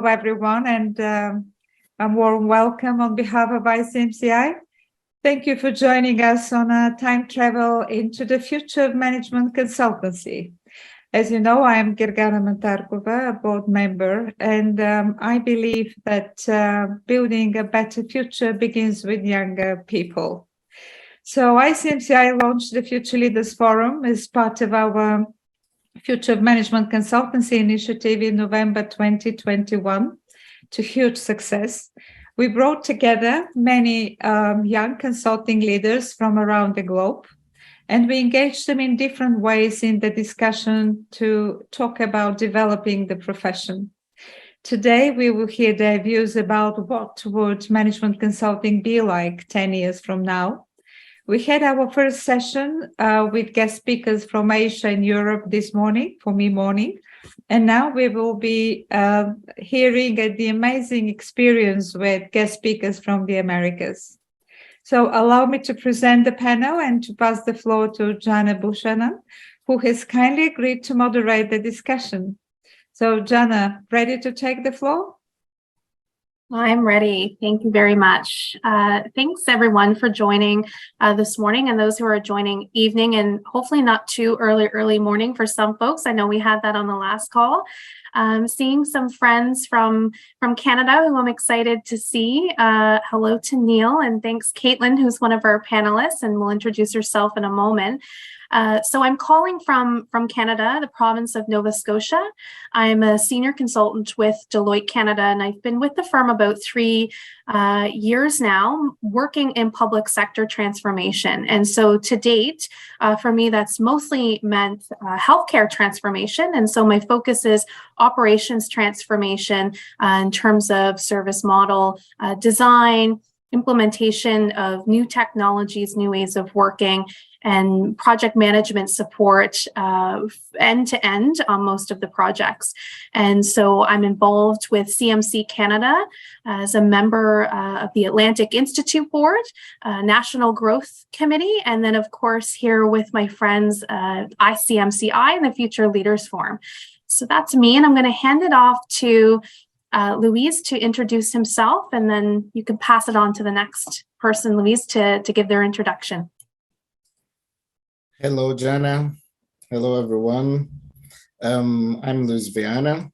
hello everyone, and a warm welcome on behalf of ICMCI. Thank you for joining us on a time travel into the Future of Management Consultancy. As you know, I am Gergana Mantarkova, a board member, and I believe that building a better future begins with younger people. So ICMCI launched the Future Leaders Forum as part of our Future of Management Consultancy initiative in November 2021 to huge success. We brought together many young consulting leaders from around the globe, and we engaged them in different ways in the discussion to talk about developing the profession. Today, we will hear their views about what would management consulting be like 10 years from now. We had our first session with guest speakers from Asia and Europe this morning, for me morning, and now we will be hearing the amazing experience with guest speakers from the Americas. So allow me to present the panel and to pass the floor to Jana Buchanan, who has kindly agreed to moderate the discussion. So Jana, ready to take the floor? I'm ready. Thank you very much. Thanks everyone for joining this morning, and those who are joining evening, and hopefully not too early morning for some folks. I know we had that on the last call. Seeing some friends from Canada who I'm excited to see. Hello to Neil, and thanks Kaitlin, who's one of our panelists, and will introduce herself in a moment. So I'm calling from Canada, the province of Nova Scotia. I'm a senior consultant with Deloitte Canada, and I've been with the firm about 3 years now, working in public sector transformation. And so to date, for me, that's mostly meant healthcare transformation. And so my focus is operations transformation in terms of service model design, implementation of new technologies, new ways of working, and project management support end to end on most of the projects. And so I'm involved with CMC Canada as a member of the Atlantic Institute Board, National Growth Committee, and then of course here with my friends ICMCI and the Future Leaders Forum. So that's me, and I'm going to hand it off to Luiz to introduce himself, and then you can pass it on to the next person, Luiz, to give their introduction. Hello, Jana. Hello, everyone. I'm Luiz Viana.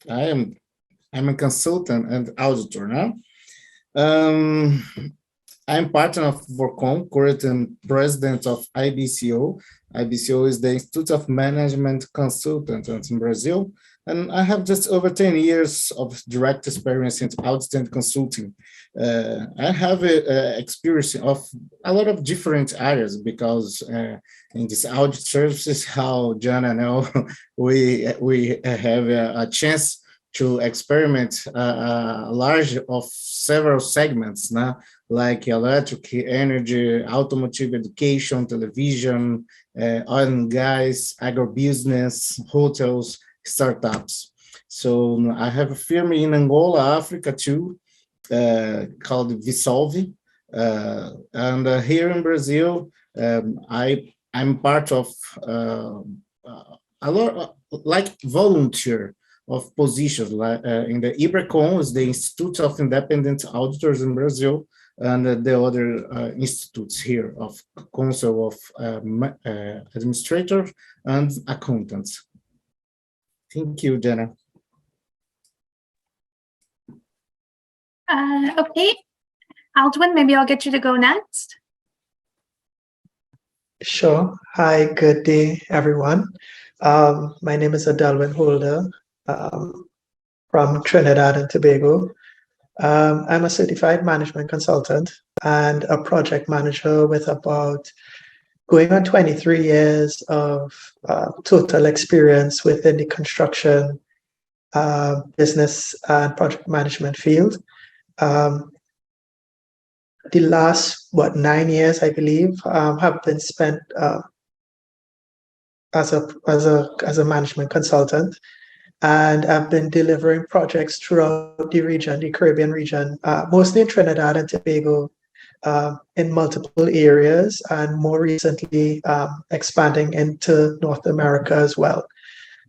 I'm a consultant and auditor now. I'm partner of Vorcom, current and president of IBCO. IBCO is the Institute of Management Consultants in Brazil. And I have just over 10 years of direct experience in audit and consulting. I have experience of a lot of different areas because in this audit services, how Jana know, we have a chance to experiment large of several segments now, like electric, energy, automotive, education, television, oil and gas, agribusiness, hotels, startups. So I have a firm in Angola, Africa too, called Visolve. And here in Brazil, I'm part of a lot like volunteer of positions in the IBRACON, is the Institute of Independent Auditors in Brazil, and the other institutes here of Council of Administrators and Accountants. Thank you, Jana. Okay, Adelwyn, maybe I'll get you to go next. Sure. Hi, good day, everyone. My name is Adelwyn Holder from Trinidad and Tobago. I'm a certified management consultant and a project manager with about going on 23 years of total experience within the construction, business and project management field. The last, 9 years, I believe, have been spent as a management consultant, and I've been delivering projects throughout the region, the Caribbean region, mostly in Trinidad and Tobago, in multiple areas, and more recently expanding into North America as well.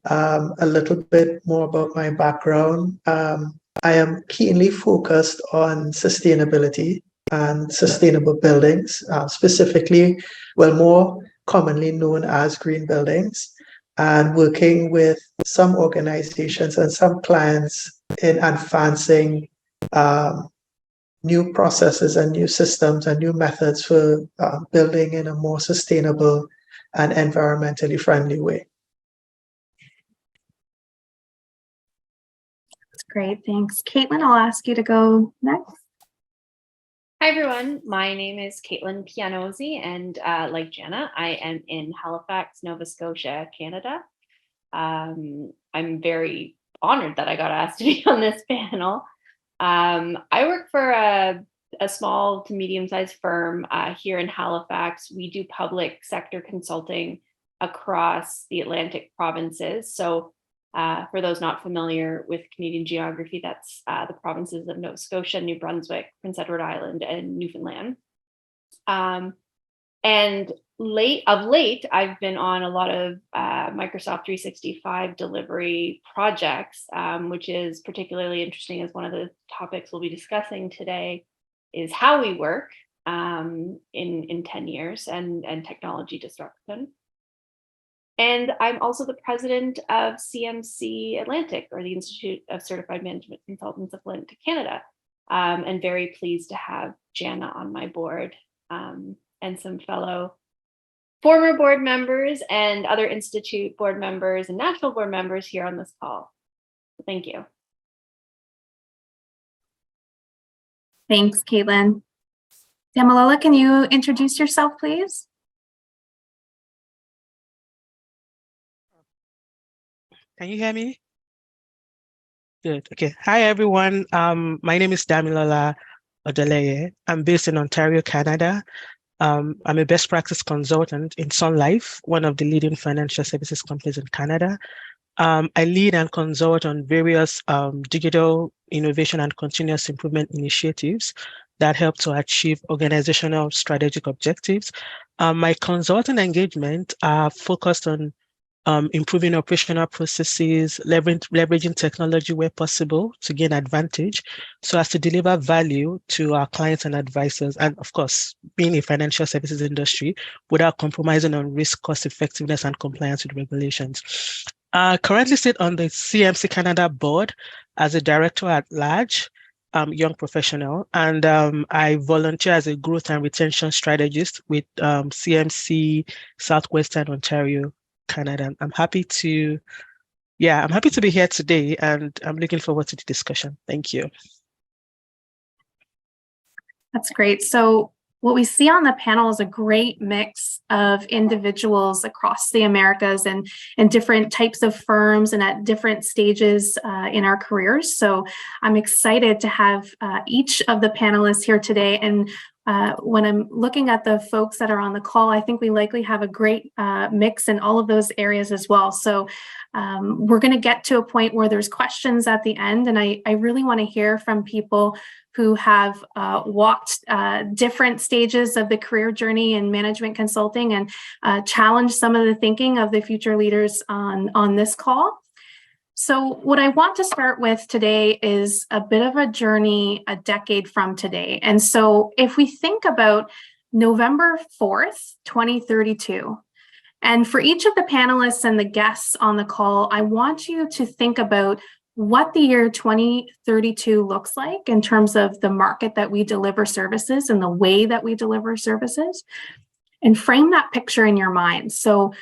A little bit more about my background. I am keenly focused on sustainability and sustainable buildings, specifically, more commonly known as green buildings, and working with some organizations and some clients in advancing new processes and new systems and new methods for building in a more sustainable and environmentally friendly way. That's great. Thanks. Kaitlin, I'll ask you to go next. Hi, everyone. My name is Kaitlin Pianosi, and like Jana, I am in Halifax, Nova Scotia, Canada. I'm very honored that I got asked to be on this panel. I work for a small to medium-sized firm here in Halifax. We do public sector consulting across the Atlantic provinces. So for those not familiar with Canadian geography, that's the provinces of Nova Scotia, New Brunswick, Prince Edward Island, and Newfoundland. And of late, I've been on a lot of Microsoft 365 delivery projects, which is particularly interesting, as one of the topics we'll be discussing today is how we work in 10 years and technology disruption. And I'm also the president of CMC Atlantic, or the Institute of Certified Management Consultants of Atlantic Canada, and very pleased to have Jana on my board and some fellow former board members and other institute board members and national board members here on this call. So thank you. Thanks, Kaitlin. Damilola, can you introduce yourself, please? Can you hear me? Good. Okay. Hi, everyone. My name is Damilola Odeleye. I'm based in Ontario, Canada. I'm a best practice consultant in Sun Life, one of the leading financial services companies in Canada. I lead and consult on various digital innovation and continuous improvement initiatives that help to achieve organizational strategic objectives. My consulting engagement are focused on improving operational processes, leveraging technology where possible to gain advantage, so as to deliver value to our clients and advisors, and of course, being a financial services industry without compromising on risk, cost effectiveness, and compliance with regulations. Currently sit on the CMC Canada board as a director at large, young professional, and I volunteer as a growth and retention strategist with CMC Southwestern Ontario, Canada. I'm happy to be here today, and I'm looking forward to the discussion. Thank you. That's great. So what we see on the panel is a great mix of individuals across the Americas and different types of firms and at different stages in our careers. So I'm excited to have each of the panelists here today. And when I'm looking at the folks that are on the call, I think we likely have a great mix in all of those areas as well. So we're going to get to a point where there's questions at the end, and I really want to hear from people who have walked different stages of the career journey in management consulting and challenge some of the thinking of the future leaders on this call. So what I want to start with today is a bit of a journey a decade from today. And so if we think about November 4th, 2032, and for each of the panelists and the guests on the call, I want you to think about what the year 2032 looks like in terms of the market that we deliver services and the way that we deliver services, and frame that picture in your mind. So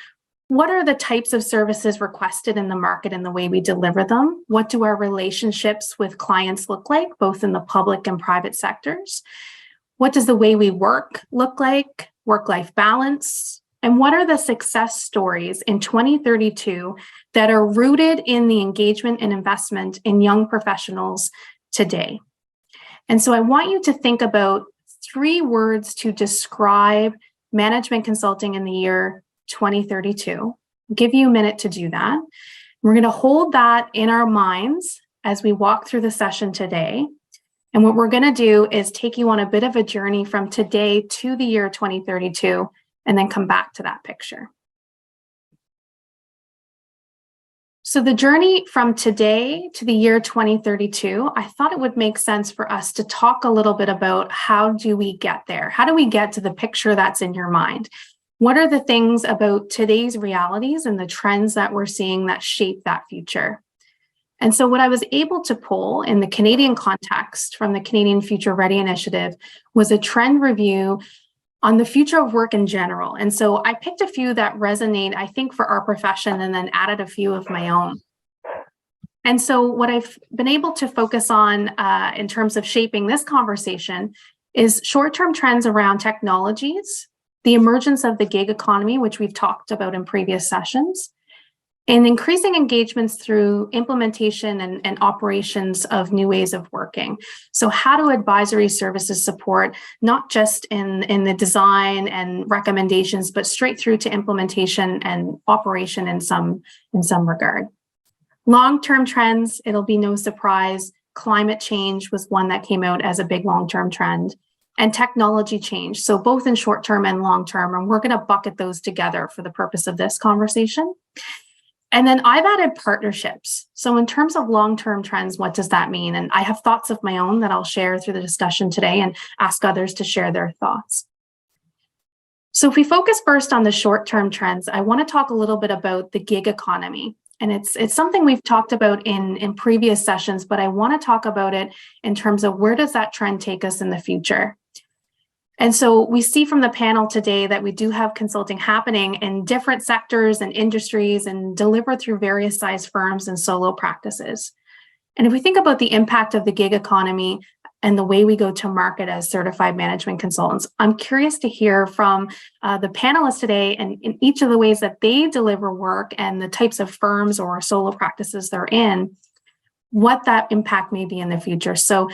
what are the types of services requested in the market and the way we deliver them? What do our relationships with clients look like, both in the public and private sectors? What does the way we work look like, work-life balance? And what are the success stories in 2032 that are rooted in the engagement and investment in young professionals today? And so I want you to think about 3 words to describe management consulting in the year 2032. I'll give you a minute to do that. We're going to hold that in our minds as we walk through the session today. And what we're going to do is take you on a bit of a journey from today to the year 2032, and then come back to that picture. So the journey from today to the year 2032, I thought it would make sense for us to talk a little bit about how do we get there? How do we get to the picture that's in your mind? What are the things about today's realities and the trends that we're seeing that shape that future? And so what I was able to pull in the Canadian context from the Canadian Future Ready Initiative was a trend review on the future of work in general. And so I picked a few that resonate, I think, for our profession, and then added a few of my own. And so what I've been able to focus on in terms of shaping this conversation is short-term trends around technologies, the emergence of the gig economy, which we've talked about in previous sessions, and increasing engagements through implementation and operations of new ways of working. So how do advisory services support, not just in the design and recommendations, but straight through to implementation and operation in some regard. Long-term trends, it'll be no surprise, climate change was one that came out as a big long-term trend, and technology change. So both in short-term and long-term, and we're gonna bucket those together for the purpose of this conversation. And then I've added partnerships. So in terms of long-term trends, what does that mean? And I have thoughts of my own that I'll share through the discussion today and ask others to share their thoughts. So if we focus first on the short-term trends, I want to talk a little bit about the gig economy. And it's something we've talked about in previous sessions, but I want to talk about it in terms of where does that trend take us in the future? And so we see from the panel today that we do have consulting happening in different sectors and industries and delivered through various size firms and solo practices. And if we think about the impact of the gig economy and the way we go to market as certified management consultants, I'm curious to hear from the panelists today and in each of the ways that they deliver work and the types of firms or solo practices they're in, what that impact may be in the future. So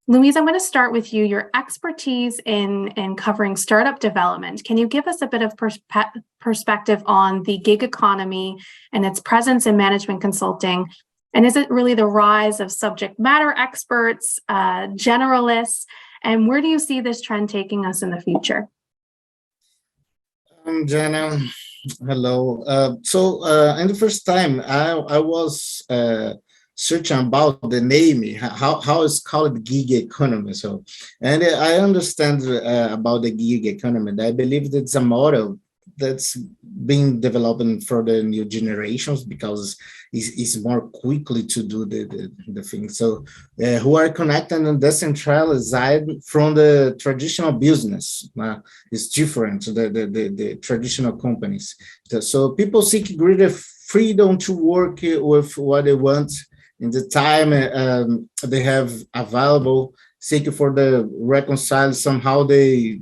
Luiz, I'm going to start with you. Your expertise in covering startup development. Can you give us a bit of perspective on the gig economy and its presence in management consulting? And is it really the rise of subject matter experts, generalists, and where do you see this trend taking us in the future? Jana, hello. In the first time, I was searching about the name, how it's called gig economy. And I understand about the gig economy. I believe that's a model that's being developed for the new generations because it's more quickly to do the thing. So who are connected and decentralized from the traditional business. It's different to the traditional companies. So people seek greater freedom to work with what they want in the time they have available, seek for the reconcile somehow they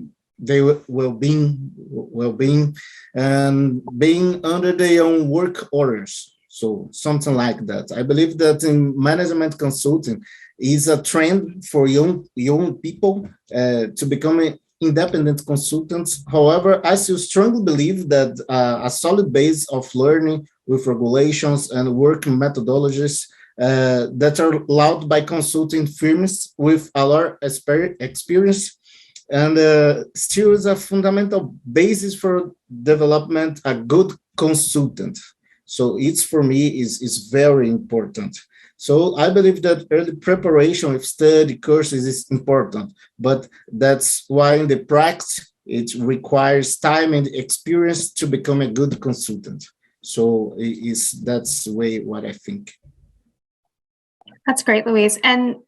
well-being and being under their own work orders. So something like that. I believe that in management consulting is a trend for young people to become independent consultants. However, I still strongly believe that a solid base of learning with regulations and working methodologies that are allowed by consulting firms with a lot of experience and still is a fundamental basis for development a good consultant. So it's for me is very important. So I believe that early preparation of study courses is important, but that's why in the practice it requires time and experience to become a good consultant. So that's the way what I think. That's great, Luiz. And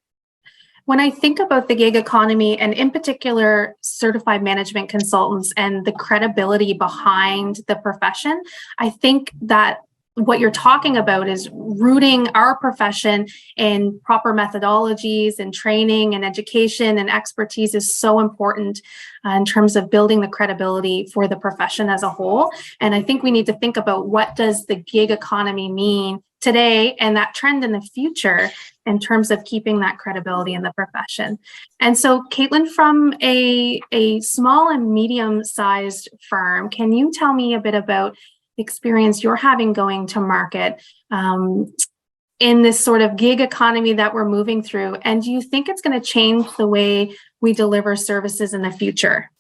when I think about the gig economy and in particular certified management consultants and the credibility behind the profession, I think that what you're talking about is rooting our profession in proper methodologies and training and education and expertise is so important in terms of building the credibility for the profession as a whole. And I think we need to think about what does the gig economy mean today and that trend in the future in terms of keeping that credibility in the profession. And so Kaitlin, from a small and medium-sized firm, can you tell me a bit about the experience you're having going to market in this sort of gig economy that we're moving through? And do you think it's going to change the way we deliver services in the future?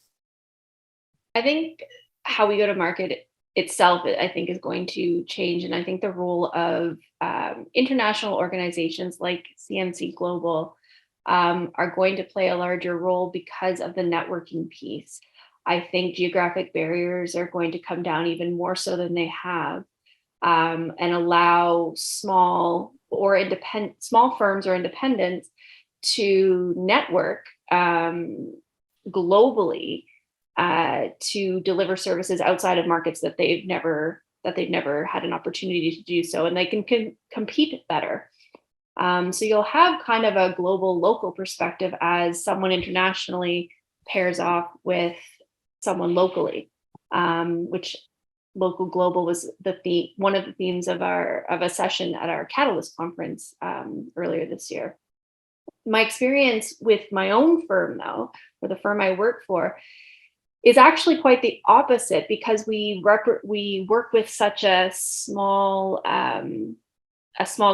I think how we go to market itself, I think, is going to change. And I think the role of international organizations like CMC Global are going to play a larger role because of the networking piece. I think geographic barriers are going to come down even more so than they have, and allow small firms or independents to network globally to deliver services outside of markets that they've never had an opportunity to do so, and they can compete better. So you'll have kind of a global local perspective as someone internationally pairs off with someone locally, which local global was one of the themes of a session at our Catalyst conference earlier this year. My experience with my own firm, though, or the firm I work for, is actually quite the opposite, because we work with such a small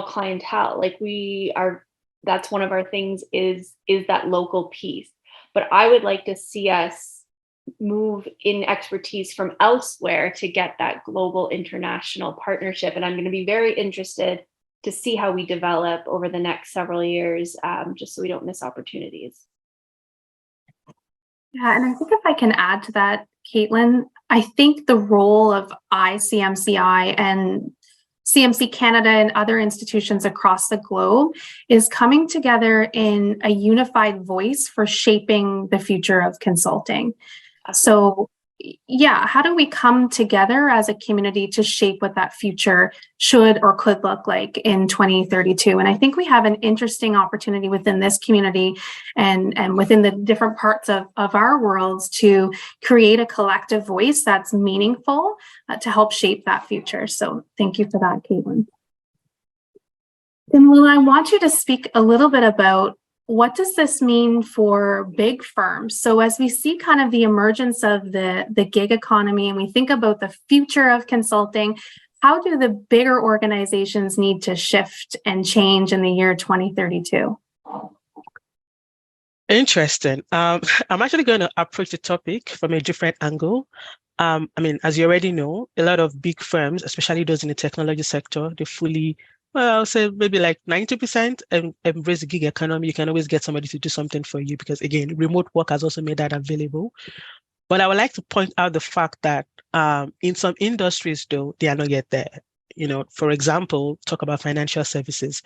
clientele. Like that's one of our things is that local piece. But I would like to see us move in expertise from elsewhere to get that global international partnership. And I'm going to be very interested to see how we develop over the next several years, just so we don't miss opportunities. Yeah, and I think if I can add to that, Kaitlin, I think the role of ICMCI and CMC Canada and other institutions across the globe is coming together in a unified voice for shaping the future of consulting. So yeah, how do we come together as a community to shape what that future should or could look like in 2032? And I think we have an interesting opportunity within this community and within the different parts of our worlds to create a collective voice that's meaningful to help shape that future. So thank you for that, Kaitlin. Damilola, I want you to speak a little bit about what does this mean for big firms? So as we see kind of the emergence of the gig economy and we think about the future of consulting, how do the bigger organizations need to shift and change in the year 2032? Interesting. I'm actually going to approach the topic from a different angle. I mean, as you already know, a lot of big firms, especially those in the technology sector, they fully, well, I'll say maybe like 90% embrace the gig economy. You can always get somebody to do something for you because, again, remote work has also made that available. But I would like to point out the fact that in some industries, though, they are not yet there. You know, for example, talk about financial services.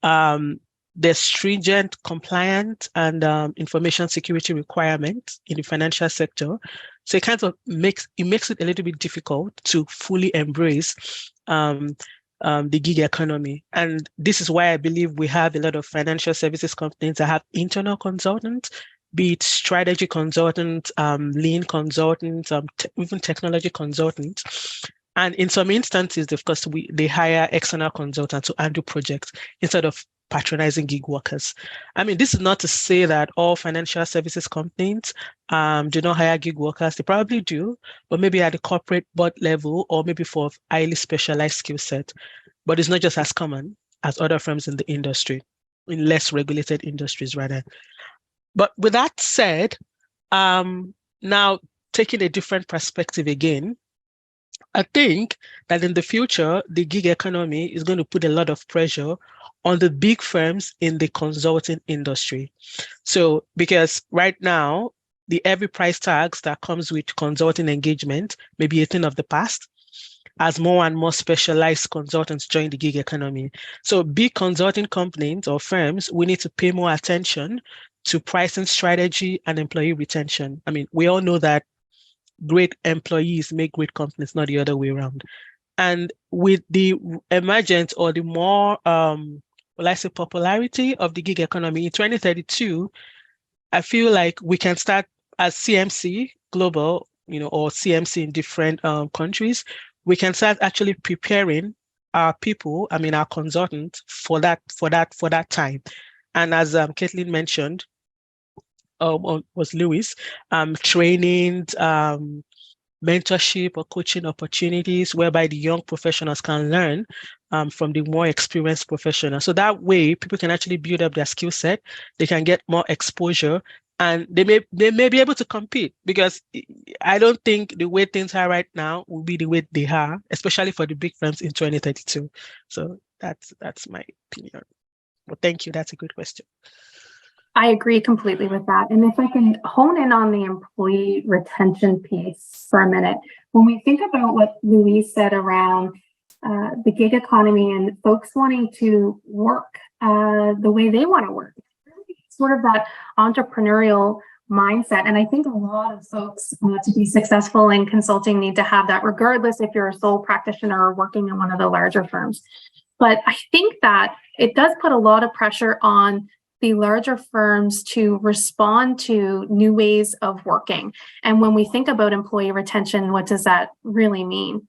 There's stringent compliance and information security requirements in the financial sector. So it kind of makes it a little bit difficult to fully embrace the gig economy. And this is why I believe we have a lot of financial services companies that have internal consultants, be it strategy consultants, lean consultants, even technology consultants. And in some instances, of course, they hire external consultants to handle projects instead of patronizing gig workers. I mean, this is not to say that all financial services companies do not hire gig workers. They probably do, but maybe at the corporate board level or maybe for highly specialized skill set. But it's not just as common as other firms in the industry, in less regulated industries rather. But with that said, now taking a different perspective again, I think that in the future, the gig economy is going to put a lot of pressure on the big firms in the consulting industry. So, because right now, the heavy price tags that comes with consulting engagement may be a thing of the past, as more and more specialized consultants join the gig economy. So big consulting companies or firms, we need to pay more attention to pricing strategy and employee retention. I mean, we all know that great employees make great companies, not the other way around. And with the emergence or the more, popularity of the gig economy in 2032, I feel like we can start as CMC Global, or CMC in different countries, we can start actually preparing our people, our consultants for that time. And as Kaitlin mentioned, was Luiz, training, mentorship or coaching opportunities whereby the young professionals can learn from the more experienced professionals. So that way people can actually build up their skill set, they can get more exposure, and they may be able to compete, because I don't think the way things are right now will be the way they are, especially for the big firms in 2032. So that's my opinion. Well, thank you. That's a good question. I agree completely with that. And if I can hone in on the employee retention piece for a minute, when we think about what Luiz said around the gig economy and folks wanting to work the way they want to work, sort of that entrepreneurial mindset. And I think a lot of folks to be successful in consulting need to have that, regardless if you're a sole practitioner or working in one of the larger firms. But I think that it does put a lot of pressure on the larger firms to respond to new ways of working. And when we think about employee retention, what does that really mean?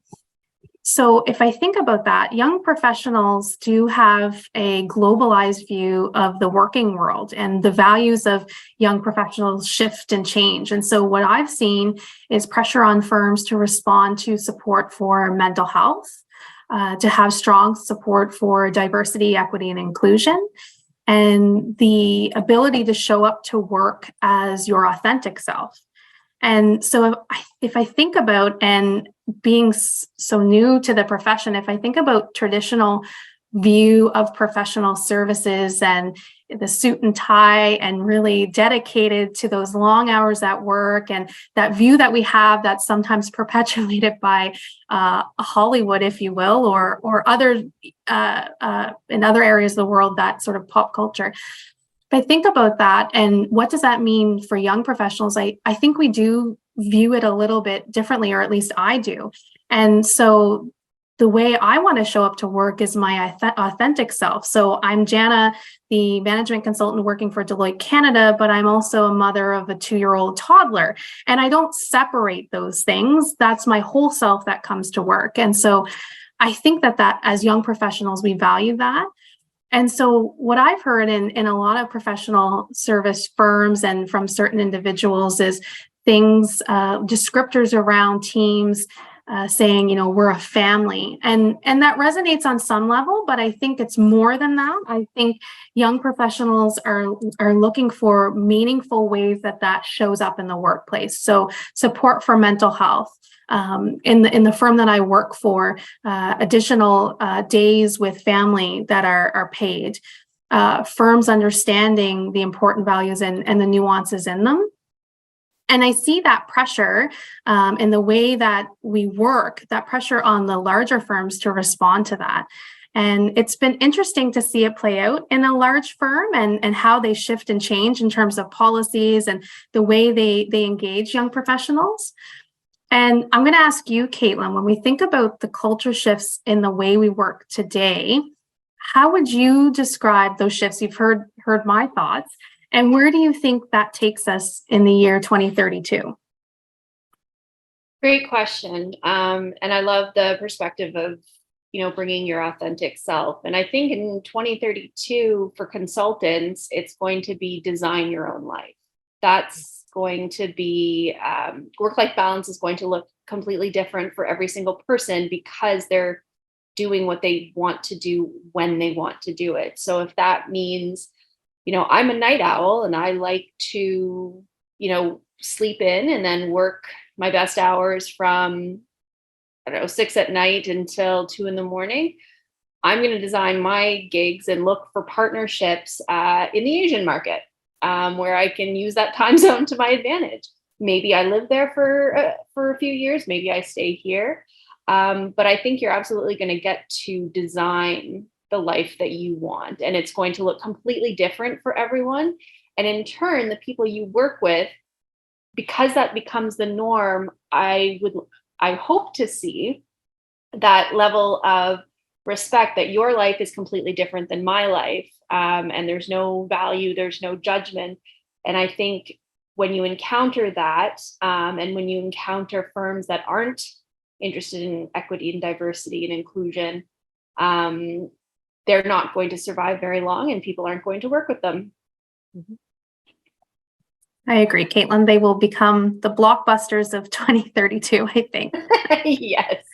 So if I think about that, young professionals do have a globalized view of the working world, and the values of young professionals shift and change. And so what I've seen is pressure on firms to respond to support for mental health, to have strong support for diversity, equity, and inclusion, and the ability to show up to work as your authentic self. And so if I think about, and being so new to the profession, if I think about traditional view of professional services and the suit and tie and really dedicated to those long hours at work, and that view that we have that's sometimes perpetuated by Hollywood, if you will, or other in other areas of the world, that sort of pop culture. If I think about that, and what does that mean for young professionals, I think we do view it a little bit differently, or at least I do. And so the way I want to show up to work is my authentic self. So I'm Jana, the management consultant working for Deloitte Canada, but I'm also a mother of a 2-year-old toddler. And I don't separate those things. That's my whole self that comes to work. And so I think that as young professionals, we value that. And so what I've heard in a lot of professional service firms and from certain individuals is things, descriptors around teams, saying, we're a family, and that resonates on some level, but I think it's more than that. I think young professionals are looking for meaningful ways that shows up in the workplace. So support for mental health. In the firm that I work for, additional days with family that are paid. Firms understanding the important values and the nuances in them. And I see that pressure in the way that we work, that pressure on the larger firms to respond to that. And it's been interesting to see it play out in a large firm, and how they shift and change in terms of policies and the way they engage young professionals. And I'm going to ask you, Kaitlin, when we think about the culture shifts in the way we work today, how would you describe those shifts? You've heard my thoughts. And where do you think that takes us in the year 2032? Great question. And I love the perspective of, bringing your authentic self. And I think in 2032 for consultants, it's going to be design your own life. That's going to be, work-life balance is going to look completely different for every single person, because they're doing what they want to do when they want to do it. So if that means, I'm a night owl and I like to, sleep in and then work my best hours from, 6 at night until 2 in the morning. I'm going to design my gigs and look for partnerships in the Asian market where I can use that time zone to my advantage. Maybe I live there for a few years. Maybe I stay here. But I think you're absolutely going to get to design the life that you want, and it's going to look completely different for everyone. And in turn, the people you work with, because that becomes the norm, I hope to see that level of respect, that your life is completely different than my life, and there's no value, there's no judgment. And I think when you encounter that, and when you encounter firms that aren't interested in equity and diversity and inclusion, they're not going to survive very long, and people aren't going to work with them. I agree, Kaitlin. They will become the blockbusters of 2032, I think. Yes.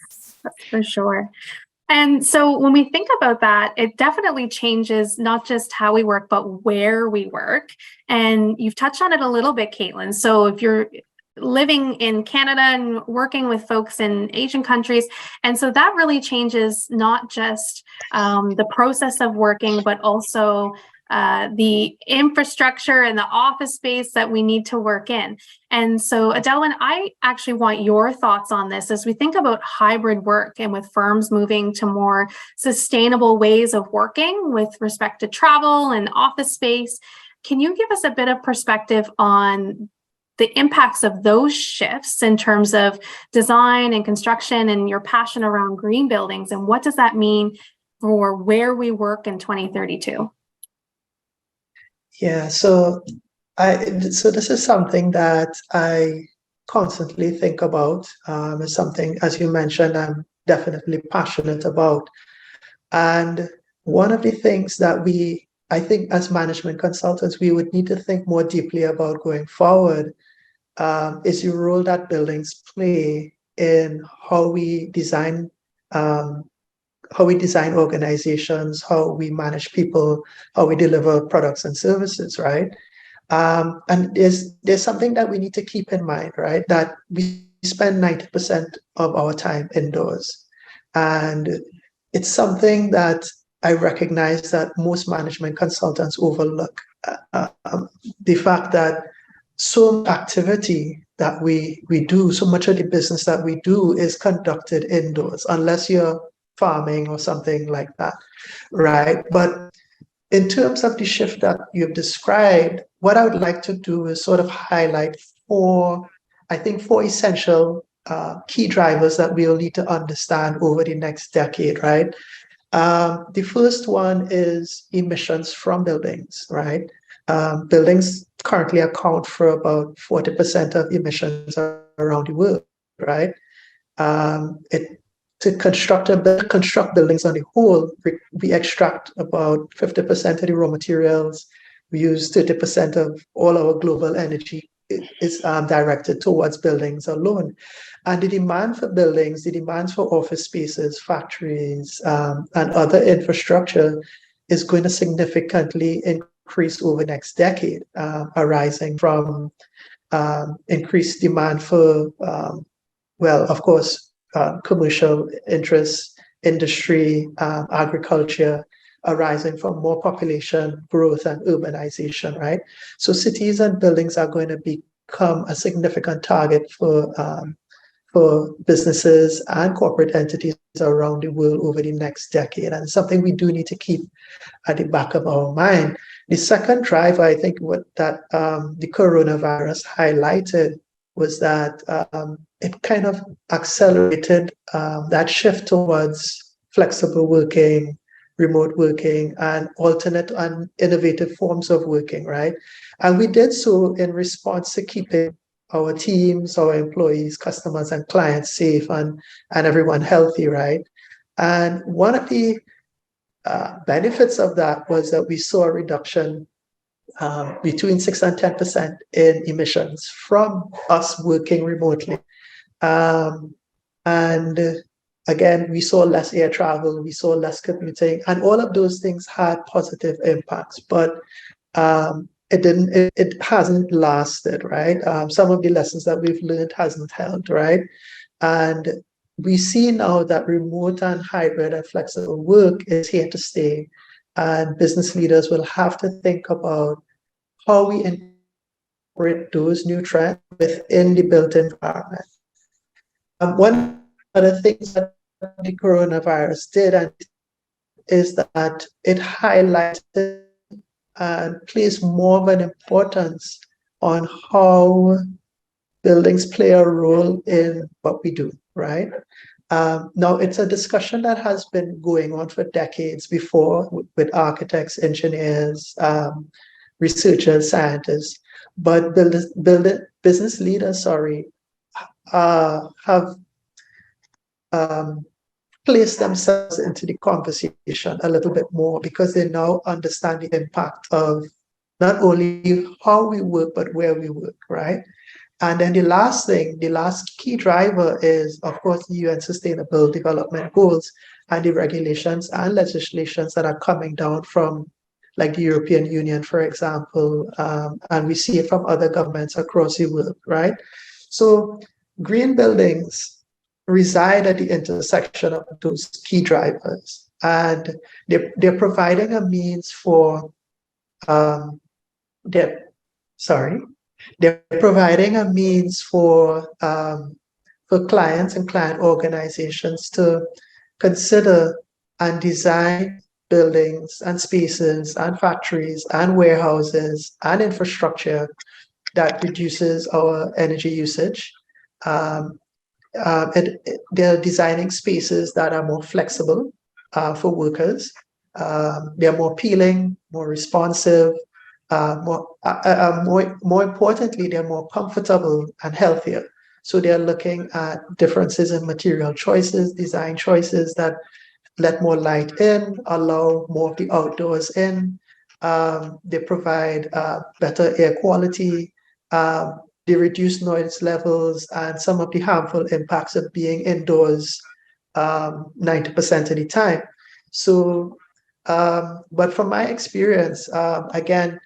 That's for sure. And so when we think about that, it definitely changes not just how we work, but where we work. And you've touched on it a little bit, Kaitlin. So if you're living in Canada and working with folks in Asian countries, and so that really changes not just the process of working, but also the infrastructure and the office space that we need to work in. And so, Adelwyn, I actually want your thoughts on this as we think about hybrid work and with firms moving to more sustainable ways of working with respect to travel and office space. Can you give us a bit of perspective on the impacts of those shifts in terms of design and construction and your passion around green buildings, and what does that mean for where we work in 2032? Yeah, so this is something that I constantly think about. It's something, as you mentioned, I'm definitely passionate about. And one of the things that I think as management consultants, we would need to think more deeply about going forward is the role that buildings play in how we design organizations, how we manage people, how we deliver products and services, right? And there's something that we need to keep in mind, right? That we spend 90% of our time indoors. And it's something that I recognize that most management consultants overlook. The fact that so much activity that we do, so much of the business that we do is conducted indoors, unless you're farming or something like that, right? But in terms of the shift that you've described, what I would like to do is sort of highlight four essential key drivers that we'll need to understand over the next decade, right? The first one is emissions from buildings, right? Buildings currently account for about 40% of emissions around the world, right? To construct buildings on the whole, we extract about 50% of the raw materials. We use 30% of all our global energy is directed towards buildings alone. And the demand for buildings, the demands for office spaces, factories, and other infrastructure is going to significantly increase over the next decade, arising from increased demand for, of course, commercial interests, industry, agriculture, arising from more population growth and urbanization, right? So cities and buildings are going to become a significant target for businesses and corporate entities around the world over the next decade. And it's something we do need to keep at the back of our mind. The second driver, I think, that the coronavirus highlighted was that it kind of accelerated that shift towards flexible working, remote working, and alternate and innovative forms of working, right? And we did so in response to keeping our teams, our employees, customers, and clients safe and everyone healthy, right? And one of the benefits of that was that we saw a reduction between 6 and 10% in emissions from us working remotely. And again, we saw less air travel, we saw less commuting, and all of those things had positive impacts, but it hasn't lasted, right? Some of the lessons that we've learned hasn't held, right? And we see now that remote and hybrid and flexible work is here to stay, and business leaders will have to think about how we incorporate those new trends within the built environment. One of the things that the coronavirus did is that it highlighted and placed more of an importance on how buildings play a role in what we do, right? Now, it's a discussion that has been going on for decades before with architects, engineers, researchers, scientists, but business leaders, have placed themselves into the conversation a little bit more because they now understand the impact of not only how we work, but where we work, right? And then the last key driver is, of course, the UN Sustainable Development Goals and the regulations and legislations that are coming down from, like the European Union, for example, and we see it from other governments across the world, right? So green buildings reside at the intersection of those key drivers, and they're providing a means for they're providing a means for clients and client organizations to consider and design buildings and spaces and factories and warehouses and infrastructure that reduces our energy usage. They're designing spaces that are more flexible for workers. They're more appealing, more responsive, more importantly, they're more comfortable and healthier. So they're looking at differences in material choices, design choices that let more light in, allow more of the outdoors in. They provide better air quality. They reduce noise levels and some of the harmful impacts of being indoors 90% of the time. So, but from my experience, again,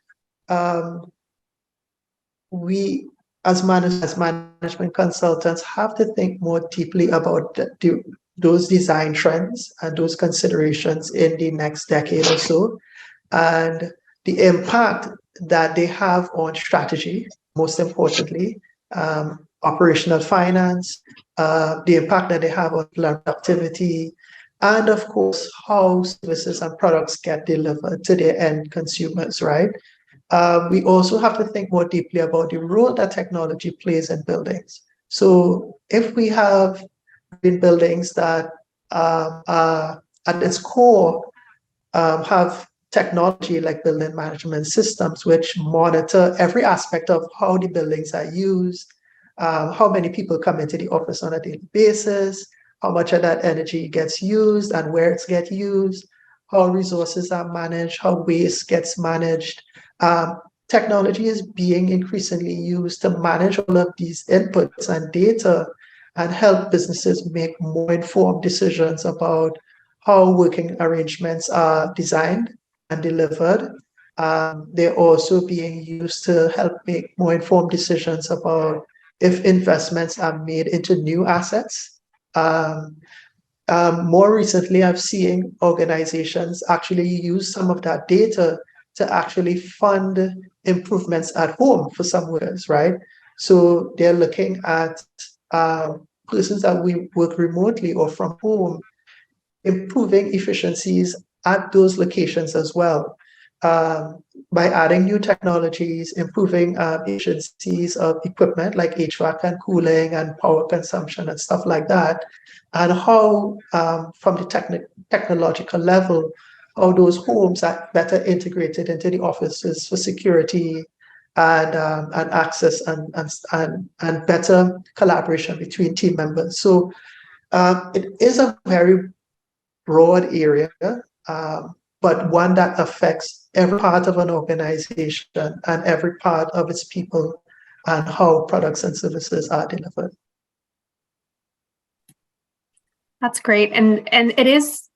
we as management consultants have to think more deeply about those design trends and those considerations in the next decade or so, and the impact that they have on strategy, most importantly, operational finance, the impact that they have on productivity, and of course, how services and products get delivered to their end consumers, right? We also have to think more deeply about the role that technology plays in buildings. So if we have green buildings that are at its core have technology like building management systems, which monitor every aspect of how the buildings are used, how many people come into the office on a daily basis, how much of that energy gets used and where it gets used, how resources are managed, how waste gets managed. Technology is being increasingly used to manage all of these inputs and data and help businesses make more informed decisions about how working arrangements are designed and delivered. They're also being used to help make more informed decisions about if investments are made into new assets. More recently, I've seen organizations actually use some of that data to actually fund improvements at home for some workers, right? So they're looking at persons that we work remotely or from home, improving efficiencies at those locations as well, by adding new technologies, improving efficiencies of equipment like HVAC and cooling and power consumption and stuff like that, and how from the technological level, how those homes are better integrated into the offices for security and access and better collaboration between team members. So it is a very broad area, but one that affects every part of an organization and every part of its people and how products and services are delivered. That's great. And it is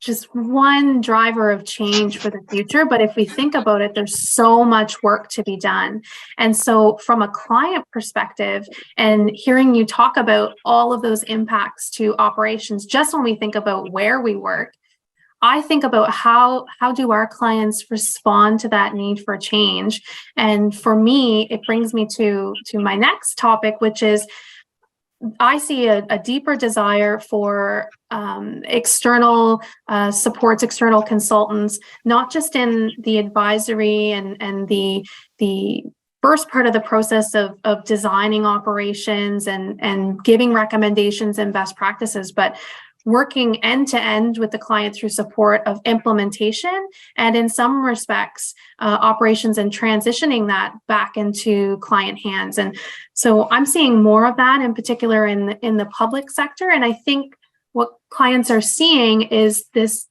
just one driver of change for the future. But if we think about it, there's so much work to be done. And so from a client perspective, and hearing you talk about all of those impacts to operations, just when we think about where we work, I think about how do our clients respond to that need for change. And for me, it brings me to my next topic, which is I see a deeper desire for external supports, external consultants, not just in the advisory and the first part of the process of designing operations and giving recommendations and best practices, but working end to end with the client through support of implementation and in some respects operations and transitioning that back into client hands. And so I'm seeing more of that in particular in the public sector. And I think what clients are seeing is this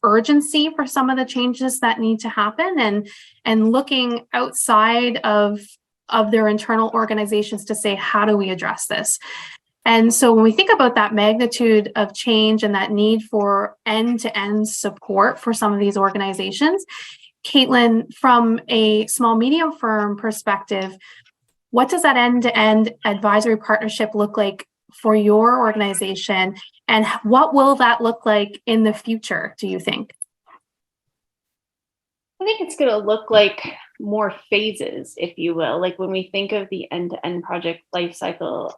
urgency for some of the changes that need to happen and looking outside of of their internal organizations to say, how do we address this? And so when we think about that magnitude of change and that need for end-to-end support for some of these organizations, Kaitlin, from a small medium firm perspective, what does that end-to-end advisory partnership look like for your organization? And what will that look like in the future, do you think? I think it's going to look like more phases, if you will. Like when we think of the end-to-end project lifecycle,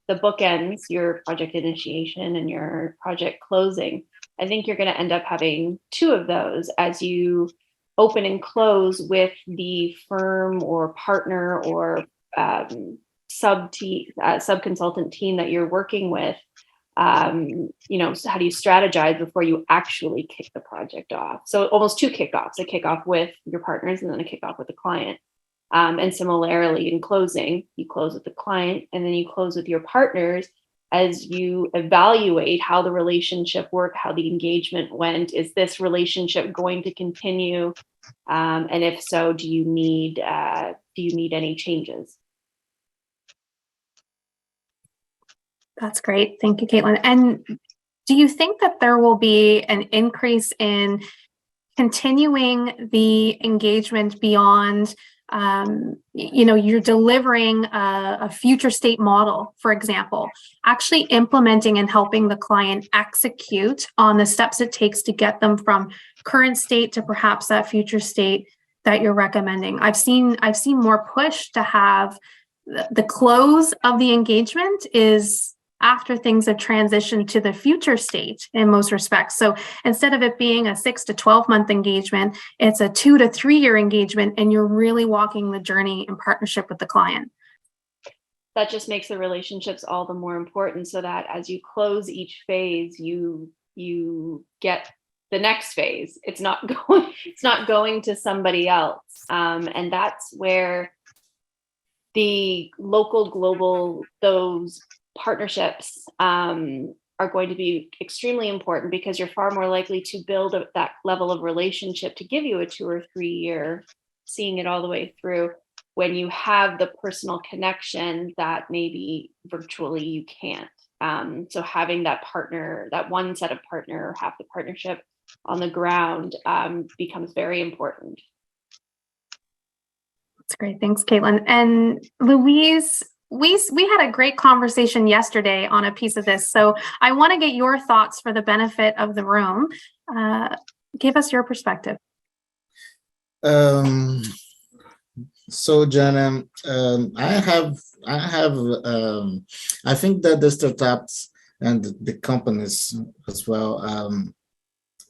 the bookends, your project initiation and your project closing, I think you're going to end up having two of those as you open and close with the firm or partner or sub-consultant team that you're working with. So how do you strategize before you actually kick the project off? So almost two kickoffs, a kickoff with your partners and then a kickoff with the client. And similarly in closing, you close with the client and then you close with your partners as you evaluate how the relationship worked, how the engagement went. Is this relationship going to continue? And if so, do you need any changes? That's great. Thank you, Kaitlin. And do you think that there will be an increase in continuing the engagement beyond, you're delivering a future state model, for example, actually implementing and helping the client execute on the steps it takes to get them from current state to perhaps that future state that you're recommending? I've seen more push to have the close of the engagement is after things have transitioned to the future state in most respects. So instead of it being a 6 to 12 month engagement, it's a 2 to 3 year engagement, and you're really walking the journey in partnership with the client. That just makes the relationships all the more important, so that as you close each phase, you get the next phase. It's not going to somebody else. And that's where the local, global, those partnerships are going to be extremely important, because you're far more likely to build that level of relationship to give you a 2 or 3 year, seeing it all the way through, when you have the personal connection that maybe virtually you can't. So having that partner, that one set of partner, half the partnership on the ground becomes very important. That's great. Thanks, Kaitlin. And Luiz, we had a great conversation yesterday on a piece of this. So I want to get your thoughts for the benefit of the room. Give us your perspective. So Jana, I think that the startups and the companies as well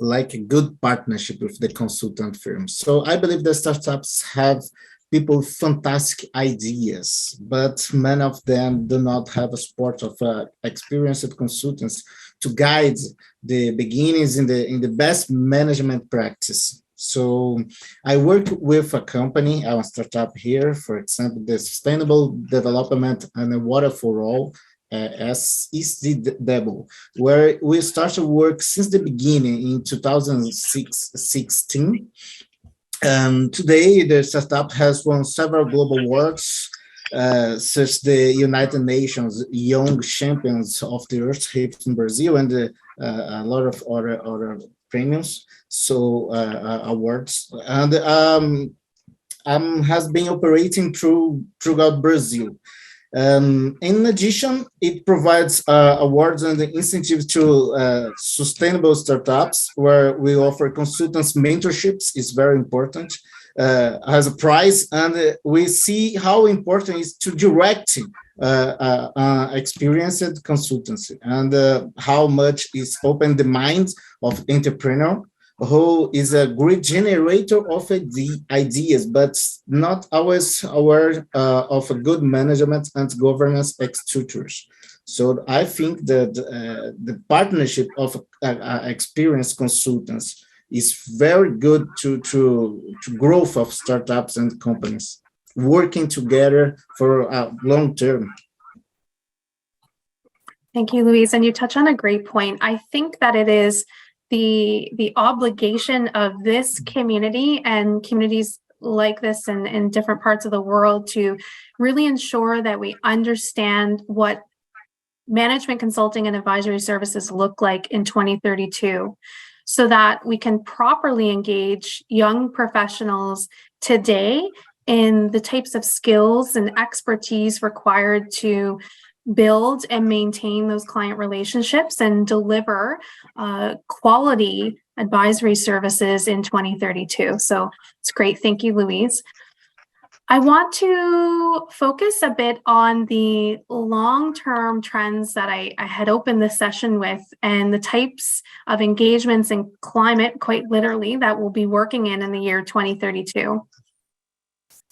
like a good partnership with the consultant firms. So I believe the startups have people with fantastic ideas, but many of them do not have a support of experienced consultants to guide the beginnings in the best management practice. So I work with a company, our startup here, for example, the Sustainable Development and the Water for All, SDW, where we started work since the beginning in 2016. Today, the startup has won several global awards, such as the United Nations Young Champions of the Earth here in Brazil, and a lot of other premiums, so awards, and has been operating throughout Brazil. In addition, it provides awards and incentives to sustainable startups, where we offer consultants mentorships. Is very important as a prize, and we see how important it is to direct experienced consultancy, and how much is open the minds of entrepreneur, who is a great generator of the ideas, but not always aware of a good management and governance structures. So I think that the partnership of experienced consultants is very good to growth of startups and companies working together for a long term. Thank you, Luiz. And you touch on a great point. I think that it is the obligation of this community and communities like this in different parts of the world to really ensure that we understand what management consulting and advisory services look like in 2032, so that we can properly engage young professionals today in the types of skills and expertise required to build and maintain those client relationships and deliver quality advisory services in 2032. So it's great. Thank you, Luiz. I want to focus a bit on the long-term trends that I had opened this session with, and the types of engagements and climate, quite literally, that we'll be working in the year 2032.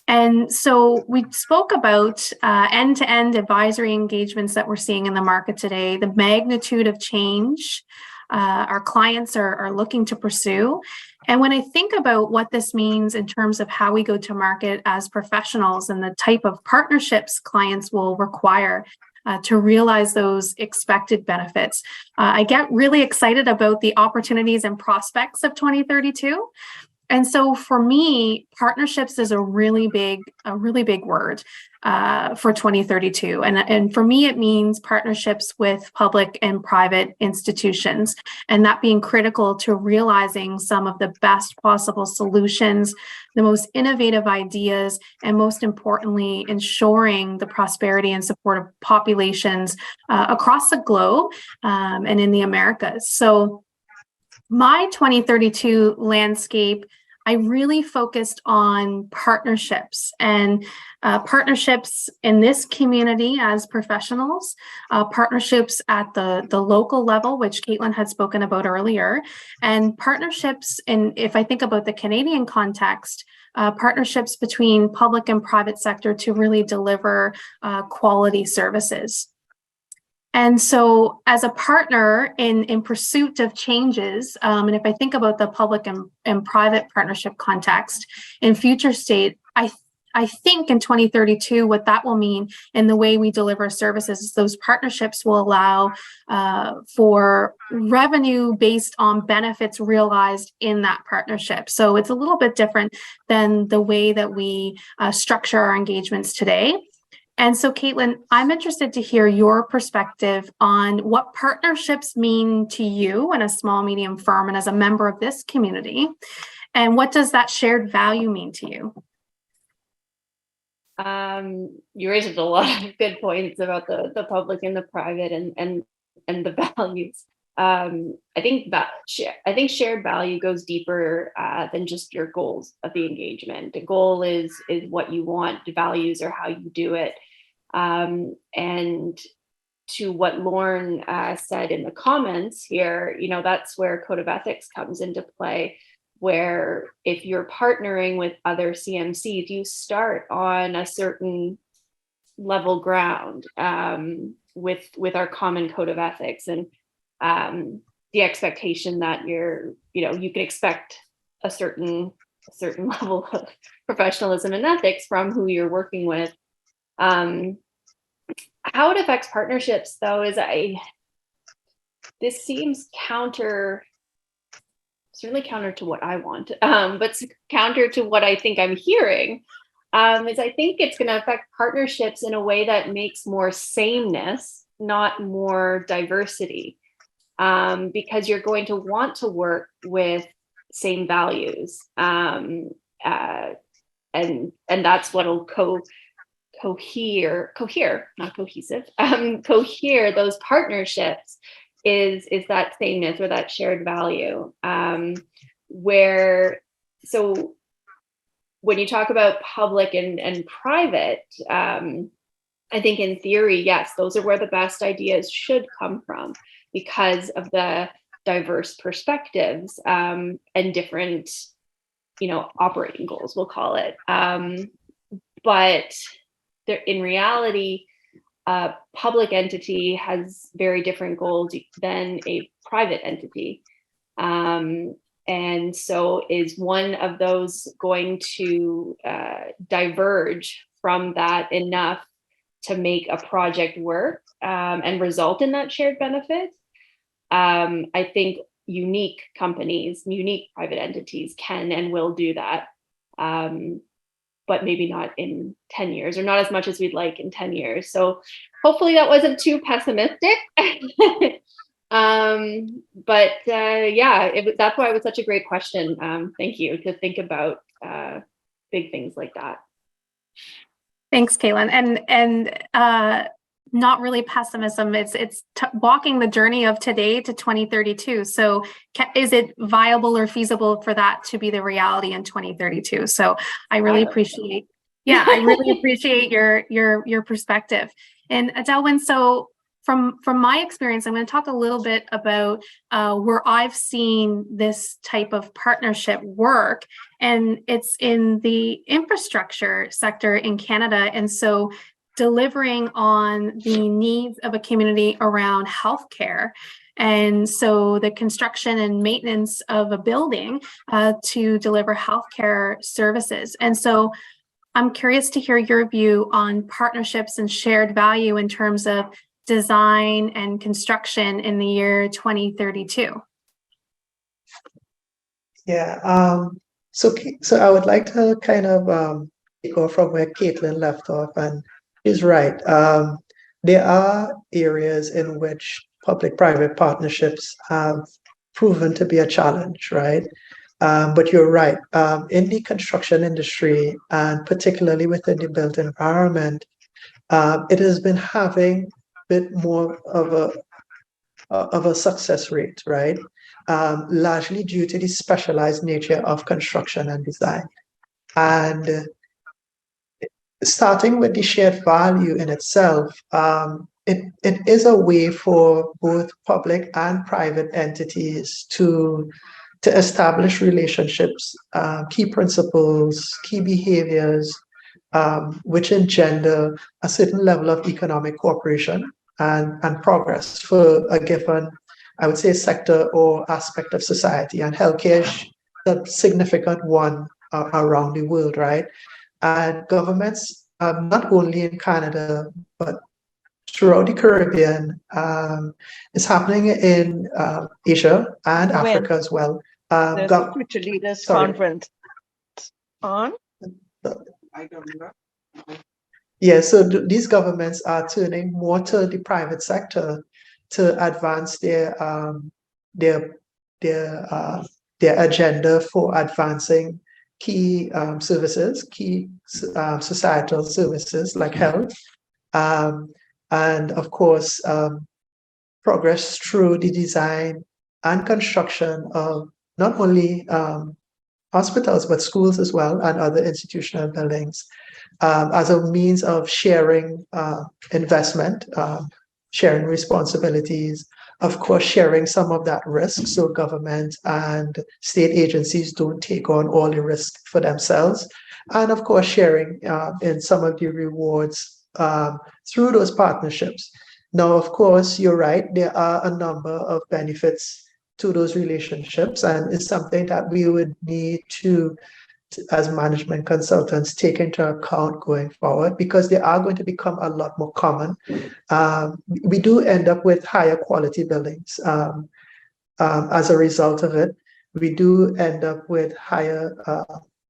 And so we spoke about end-to-end advisory engagements that we're seeing in the market today, the magnitude of change our clients are looking to pursue. And when I think about what this means in terms of how we go to market as professionals and the type of partnerships clients will require to realize those expected benefits, I get really excited about the opportunities and prospects of 2032. And so for me, partnerships is a really big word for 2032. And for me, it means partnerships with public and private institutions, and that being critical to realizing some of the best possible solutions, the most innovative ideas, and most importantly, ensuring the prosperity and support of populations across the globe and in the Americas. So my 2032 landscape, I really focused on partnerships and partnerships in this community as professionals, partnerships at the local level, which Kaitlin had spoken about earlier, and partnerships, and if I think about the Canadian context, partnerships between public and private sector to really deliver quality services. And so as a partner in pursuit of changes, and if I think about the public and private partnership context in future state, I think in 2032, what that will mean in the way we deliver services is those partnerships will allow for revenue based on benefits realized in that partnership. So it's a little bit different than the way that we structure our engagements today. And so, Kaitlin, I'm interested to hear your perspective on what partnerships mean to you in a small, medium firm and as a member of this community. And what does that shared value mean to you? You raised a lot of good points about the public and the private and the values. I think shared value goes deeper than just your goals of the engagement. The goal is what you want. The values are how you do it. And to what Lauren said in the comments here, that's where code of ethics comes into play, where if you're partnering with other CMCs, you start on a certain level ground with our common code of ethics, and the expectation that you can expect a certain level of professionalism and ethics from who you're working with. How it affects partnerships, though, is this seems certainly counter to what I want, but counter to what I think I'm hearing, is I think it's going to affect partnerships in a way that makes more sameness, not more diversity, because you're going to want to work with same values, and that's what'll cohere, not cohesive, cohere those partnerships is that sameness or that shared value. So when you talk about public and private, I think in theory, yes, those are where the best ideas should come from because of the diverse perspectives and different, operating goals, we'll call it. But in reality, a public entity has very different goals than a private entity. And so is one of those going to diverge from that enough to make a project work and result in that shared benefit? I think unique companies, unique private entities can and will do that. but maybe not in 10 years, or not as much as we'd like in 10 years. So hopefully that wasn't too pessimistic. That's why it was such a great question. Thank you, to think about big things like that. Thanks, Kaitlin. And not really pessimism. It's walking the journey of today to 2032. So is it viable or feasible for that to be the reality in 2032? So I really appreciate, I really appreciate your perspective. And Adelwyn, so from my experience, I'm going to talk a little bit about where I've seen this type of partnership work, and it's in the infrastructure sector in Canada. And so delivering on the needs of a community around healthcare. And so the construction and maintenance of a building to deliver healthcare services. And so I'm curious to hear your view on partnerships and shared value in terms of design and construction in the year 2032. Yeah, so I would like to kind of take off from where Kaitlin left off, and she's right. There are areas in which public-private partnerships have proven to be a challenge, right? But you're right. In the construction industry, and particularly within the built environment, it has been having a bit more of a success rate, right? Largely due to the specialized nature of construction and design. And starting with the shared value in itself, it is a way for both public and private entities to establish relationships, key principles, key behaviors, which engender a certain level of economic cooperation and progress for a given, I would say, sector or aspect of society. And healthcare is a significant one around the world, right? And governments, not only in Canada, but throughout the Caribbean, it's happening in Asia and Africa as well. There's a Future Leaders Conference on? I don't know. Yeah, so these governments are turning more to the private sector to advance their agenda for advancing key services, key societal services like health, and of course, progress through the design and construction of not only hospitals, but schools as well, and other institutional buildings, as a means of sharing investment, sharing responsibilities, of course, sharing some of that risk, so government and state agencies don't take on all the risk for themselves, and of course, sharing in some of the rewards through those partnerships. Now, of course, you're right, there are a number of benefits to those relationships, and it's something that we would need to, as management consultants, take into account going forward, because they are going to become a lot more common. We do end up with higher quality buildings as a result of it. We do end up with higher,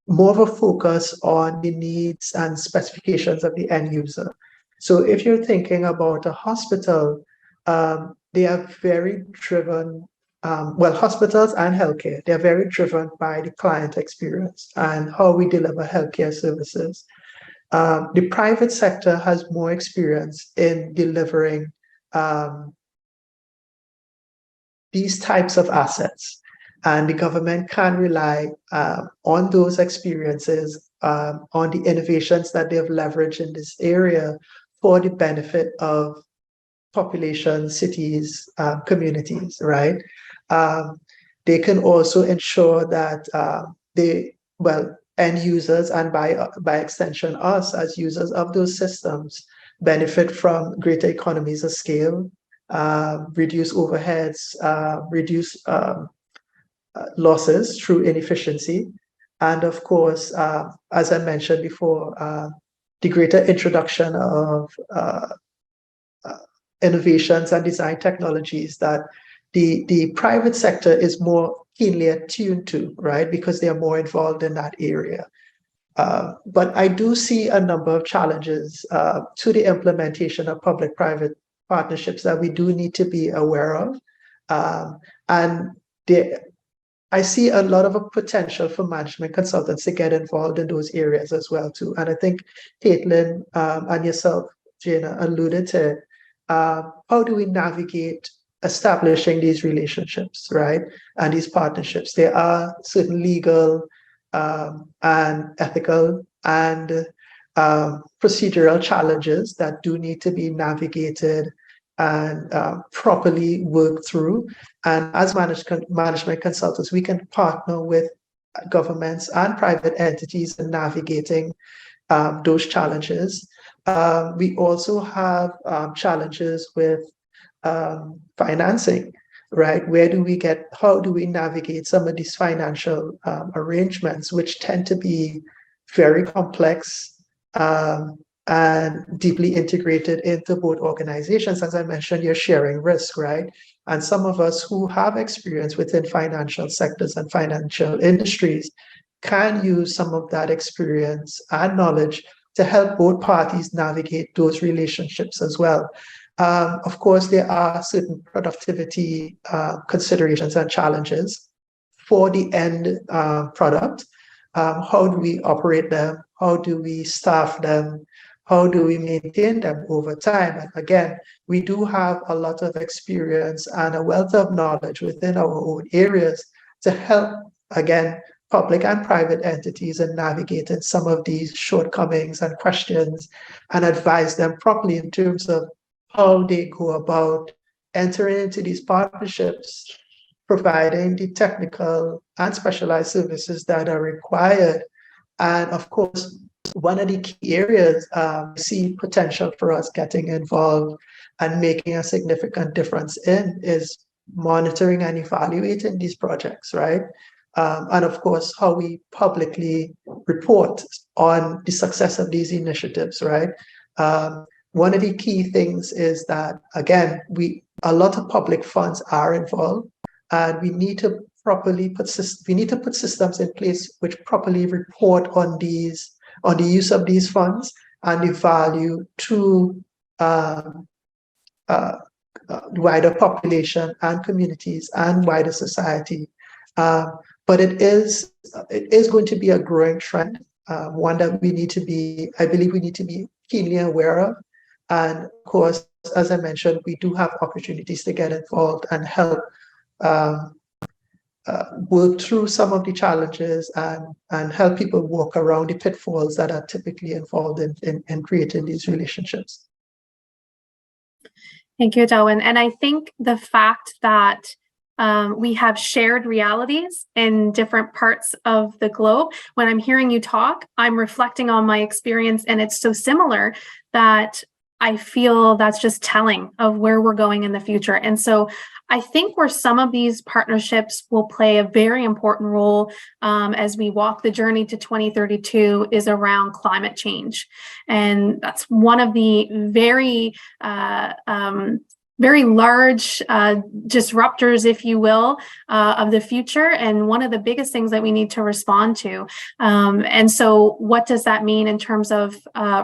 more of a focus on the needs and specifications of the end user. So if you're thinking about a hospital, they are very driven. Well, hospitals and healthcare, they're very driven by the client experience and how we deliver healthcare services. The private sector has more experience in delivering these types of assets, and the government can rely on those experiences, on the innovations that they've leveraged in this area for the benefit of population, cities, communities, right? They can also ensure that end users, and by extension us as users of those systems, benefit from greater economies of scale, reduce overheads, reduce losses through inefficiency, and of course, as I mentioned before, the greater introduction of innovations and design technologies that the private sector is more keenly attuned to, right? Because they are more involved in that area. But I do see a number of challenges to the implementation of public-private partnerships that we do need to be aware of. And I see a lot of a potential for management consultants to get involved in those areas as well too. And I think Kaitlin and yourself, Jana, alluded to how do we navigate establishing these relationships, right? And these partnerships. There are certain legal and ethical and procedural challenges that do need to be navigated and properly worked through. And as management consultants, we can partner with governments and private entities in navigating those challenges. We also have challenges with financing, right? How do we navigate some of these financial arrangements, which tend to be very complex and deeply integrated into both organizations. As I mentioned, you're sharing risk, right? And some of us who have experience within financial sectors and financial industries can use some of that experience and knowledge to help both parties navigate those relationships as well. Of course, there are certain productivity considerations and challenges for the end product. How do we operate them? How do we staff them? How do we maintain them over time? And again, we do have a lot of experience and a wealth of knowledge within our own areas to help, again, public and private entities in navigating some of these shortcomings and questions and advise them properly in terms of how they go about entering into these partnerships, providing the technical and specialized services that are required. And of course, one of the key areas we see potential for us getting involved and making a significant difference in is monitoring and evaluating these projects, right? And of course, how we publicly report on the success of these initiatives, right? One of the key things is that, again, a lot of public funds are involved, and we need to put systems in place which properly report on the use of these funds and the value to wider population and communities and wider society. But it is going to be a growing trend, one that I believe we need to be keenly aware of. And of course, as I mentioned, we do have opportunities to get involved and help work through some of the challenges and help people walk around the pitfalls that are typically involved in creating these relationships. Thank you, Adelwyn. And I think the fact that we have shared realities in different parts of the globe. When I'm hearing you talk, I'm reflecting on my experience, and it's so similar that I feel that's just telling of where we're going in the future. And so I think where some of these partnerships will play a very important role as we walk the journey to 2032 is around climate change. And that's one of the very large disruptors, if you will, of the future, and one of the biggest things that we need to respond to. And so what does that mean in terms of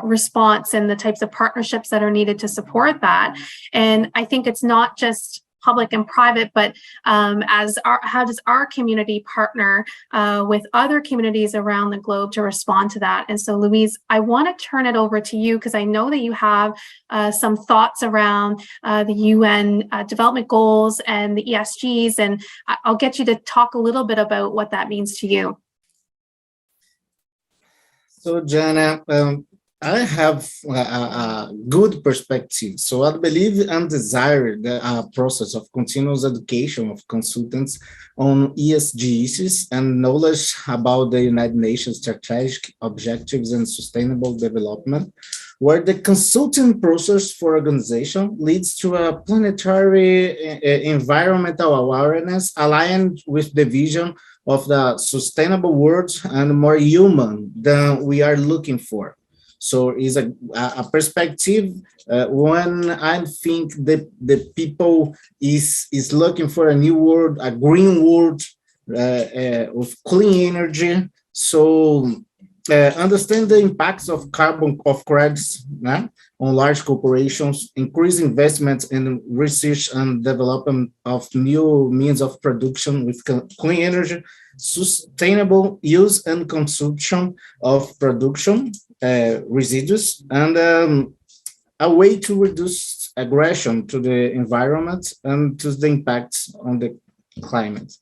response and the types of partnerships that are needed to support that? And I think it's not just public and private, but how does our community partner with other communities around the globe to respond to that? And so, Luiz, I want to turn it over to you because I know that you have some thoughts around the UN development goals and the ESGs, and I'll get you to talk a little bit about what that means to you. So, Jana, I have a good perspective. So I believe and desire the process of continuous education of consultants on ESG issues and knowledge about the United Nations strategic objectives and sustainable development, where the consulting process for organization leads to a planetary environmental awareness aligned with the vision of the sustainable world and more human than we are looking for. So it's a perspective when I think that the people is looking for a new world, a green world with clean energy. So understand the impacts of carbon credits on large corporations, increase investments in research and development of new means of production with clean energy, sustainable use and consumption of production residues, and a way to reduce aggression to the environment and to the impacts on the climate.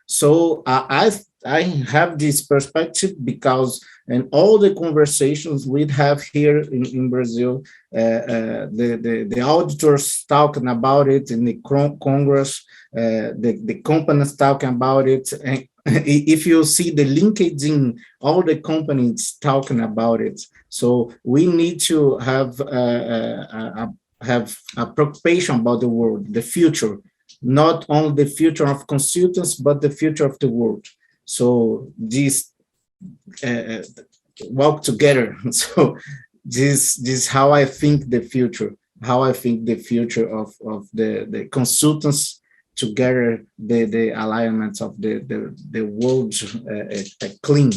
So I have this perspective because in all the conversations we have here in Brazil, the auditors talking about it in the Congress, the companies talking about it. And if you see the LinkedIn, all the companies talking about it. So we need to have a preoccupation about the world, the future, not only the future of consultants, but the future of the world. So these walk together. So this is how I think the future, of the consultants together, the alignment of the world clean.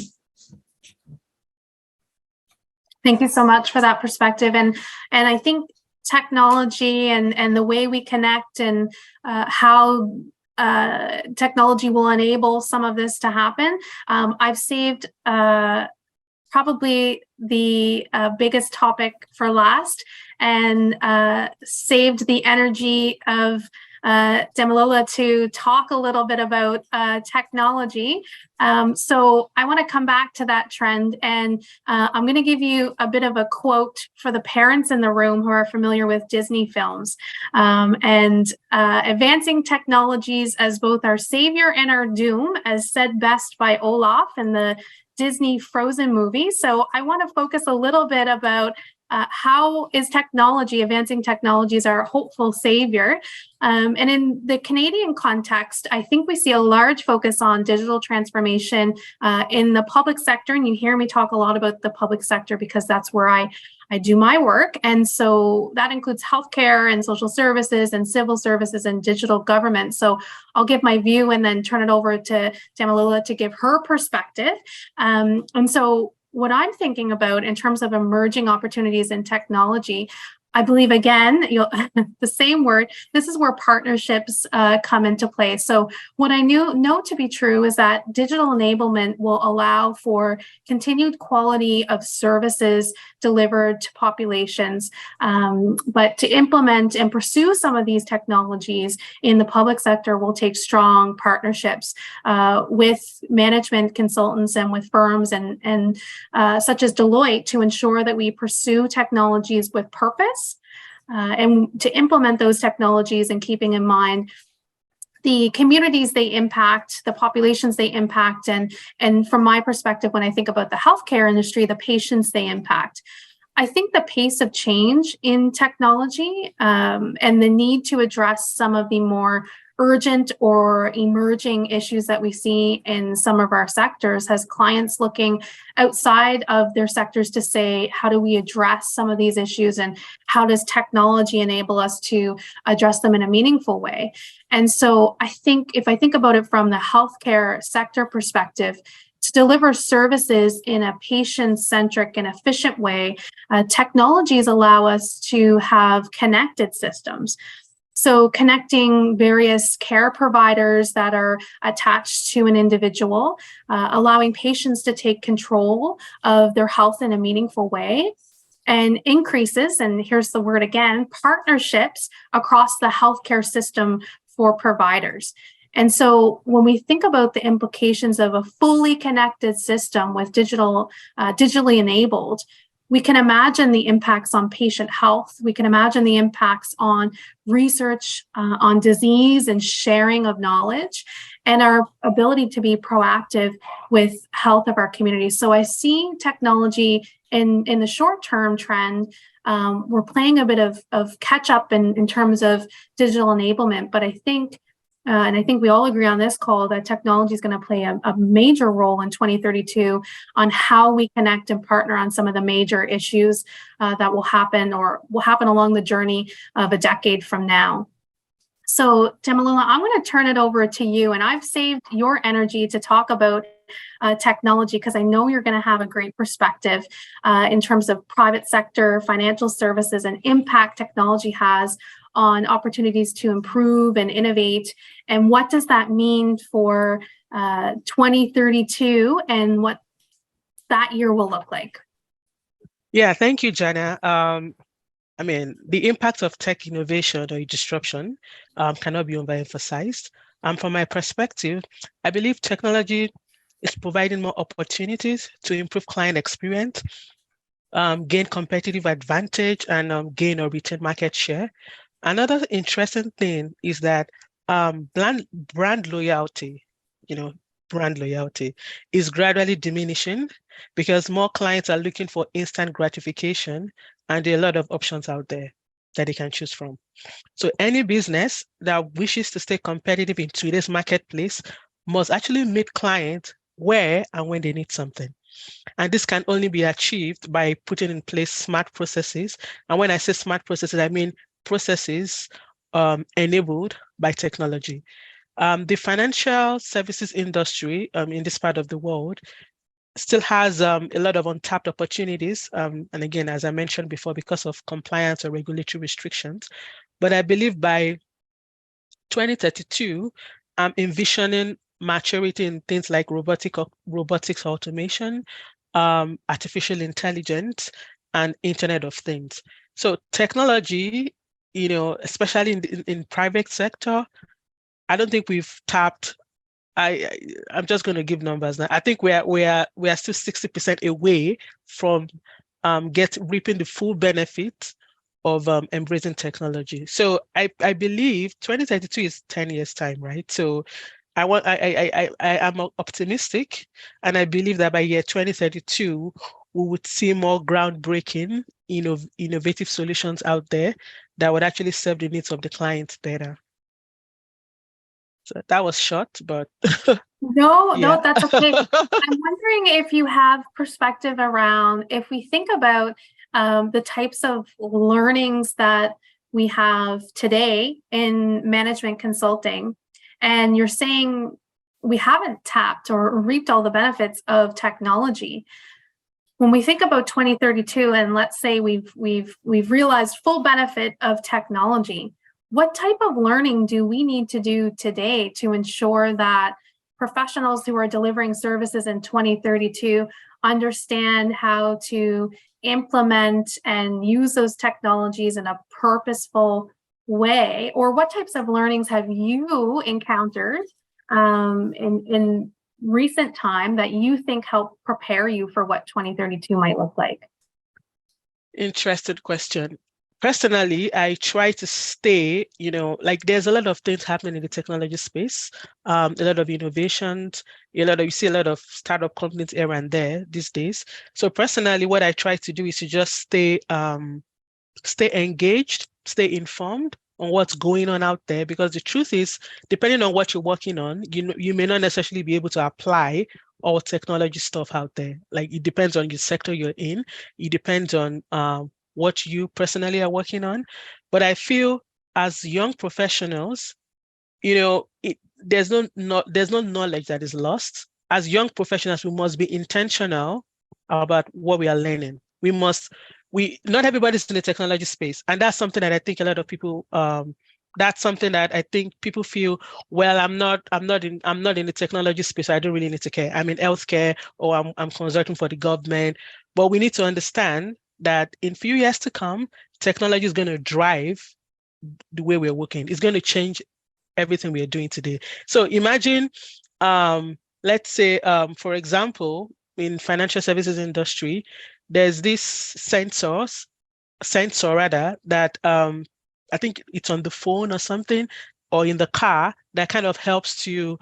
Thank you so much for that perspective. And I think technology and the way we connect and how technology will enable some of this to happen. I've saved probably the biggest topic for last, and saved the energy of Damilola to talk a little bit about technology. So I want to come back to that trend, and I'm going to give you a bit of a quote for the parents in the room who are familiar with Disney films. Advancing technologies as both our savior and our doom, as said best by Olaf in the Disney Frozen movie. So I want to focus a little bit about how is technology, advancing technologies, our hopeful savior? And in the Canadian context, I think we see a large focus on digital transformation in the public sector. And you hear me talk a lot about the public sector because that's where I do my work. And so that includes healthcare and social services and civil services and digital government. So I'll give my view and then turn it over to Damilola to give her perspective. And so what I'm thinking about in terms of emerging opportunities in technology, I believe, again, the same word, this is where partnerships come into play. So what I know to be true is that digital enablement will allow for continued quality of services delivered to populations. But to implement and pursue some of these technologies in the public sector will take strong partnerships with management consultants and with firms and such as Deloitte to ensure that we pursue technologies with purpose. And to implement those technologies and keeping in mind the communities they impact, the populations they impact, and from my perspective, when I think about the healthcare industry, the patients they impact. I think the pace of change in technology and the need to address some of the more urgent or emerging issues that we see in some of our sectors has clients looking outside of their sectors to say, how do we address some of these issues and how does technology enable us to address them in a meaningful way? And so I think if I think about it from the healthcare sector perspective, to deliver services in a patient-centric and efficient way, technologies allow us to have connected systems. So connecting various care providers that are attached to an individual, allowing patients to take control of their health in a meaningful way, and increases, and here's the word again, partnerships across the healthcare system for providers. And so when we think about the implications of a fully connected system with digitally enabled, we can imagine the impacts on patient health. We can imagine the impacts on research, on disease and sharing of knowledge, and our ability to be proactive with health of our community. So I see technology in the short-term trend. We're playing a bit of catch up in terms of digital enablement, but I think and I think we all agree on this call that technology is going to play a major role in 2032 on how we connect and partner on some of the major issues that will happen along the journey of a decade from now. So Damilola, I'm going to turn it over to you, and I've saved your energy to talk about technology, because I know you're going to have a great perspective in terms of private sector, financial services, and impact technology has on opportunities to improve and innovate. And what does that mean for 2032 and what that year will look like? Yeah, thank you, Jana. I mean, the impact of tech innovation or disruption cannot be overemphasized. From my perspective, I believe technology is providing more opportunities to improve client experience, gain competitive advantage, and gain or retain market share. Another interesting thing is that brand loyalty, brand loyalty is gradually diminishing because more clients are looking for instant gratification, and there are a lot of options out there that they can choose from. So any business that wishes to stay competitive in today's marketplace must actually meet clients where and when they need something. And this can only be achieved by putting in place smart processes. And when I say smart processes, I mean processes enabled by technology. The financial services industry in this part of the world still has a lot of untapped opportunities. And again, as I mentioned before, because of compliance or regulatory restrictions. But I believe by 2032, I'm envisioning maturity in things like robotics automation, artificial intelligence, and Internet of Things. So technology, especially in private sector, I don't think we've tapped. I'm just going to give numbers now. I think we are still 60% away from reaping the full benefit of embracing technology. So I believe 2032 is 10 years time, right? So I am optimistic, and I believe that by year 2032 we would see more groundbreaking, innovative solutions out there that would actually serve the needs of the clients better. So that was short, but no, yeah. that's okay. I'm wondering if you have perspective around, if we think about the types of learnings that we have today in management consulting, and you're saying we haven't tapped or reaped all the benefits of technology. When we think about 2032, and let's say we've realized full benefit of technology, what type of learning do we need to do today to ensure that professionals who are delivering services in 2032 understand how to implement and use those technologies in a purposeful way? Or what types of learnings have you encountered in recent time that you think help prepare you for what 2032 might look like? Interesting question. Personally, I try to stay, there's a lot of things happening in the technology space, a lot of innovations, you see a lot of startup companies here and there these days. So personally, what I try to do is to just stay engaged, stay informed on what's going on out there, because the truth is, depending on what you're working on, you may not necessarily be able to apply all technology stuff out there. Like, it depends on the sector you're in. It depends on what you personally are working on. But I feel as young professionals, there's no knowledge that is lost. As young professionals, we must be intentional about what we are learning. Not everybody's in the technology space. And that's something that I think a lot of people, that's something that I think people feel, well, I'm not in the technology space, so I don't really need to care. I'm in healthcare, or I'm consulting for the government. But we need to understand that in few years to come, technology is going to drive the way we're working. It's going to change everything we are doing today. So imagine, let's say, for example, in financial services industry, there's this sensor that I think it's on the phone or something, or in the car, that kind of helps to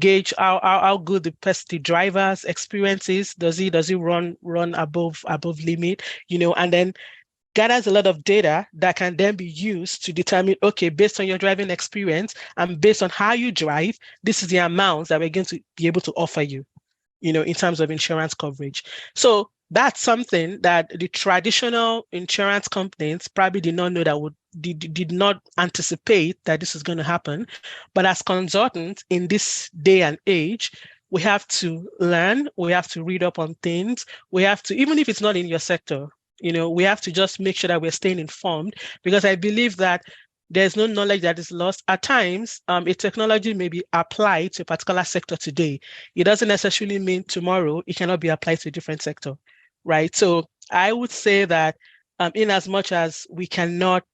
gauge how good the driver's experience is. Does he run above limit, and then gathers a lot of data that can then be used to determine, okay, based on your driving experience and based on how you drive, this is the amount that we're going to be able to offer you, in terms of insurance coverage. So that's something that the traditional insurance companies probably did not know, did not anticipate that this is going to happen. But as consultants in this day and age, we have to learn, we have to read up on things, we have to, even if it's not in your sector, we have to just make sure that we're staying informed, because I believe that there's no knowledge that is lost. At times, a technology may be applied to a particular sector today. It doesn't necessarily mean tomorrow it cannot be applied to a different sector, right? So I would say that in as much as we cannot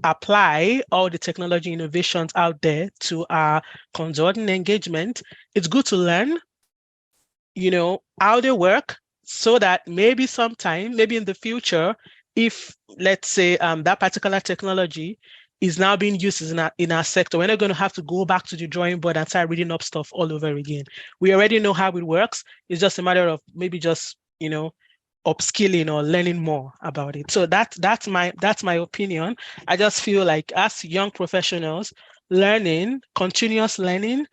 apply all the technology innovations out there to our consulting engagement, it's good to learn, how they work, so that maybe sometime, maybe in the future, if let's say that particular technology is now being used in our sector, we're not going to have to go back to the drawing board and start reading up stuff all over again. We already know how it works. It's just a matter of maybe just, upskilling or learning more about it. So that's my opinion. I just feel like as young professionals, continuous learning,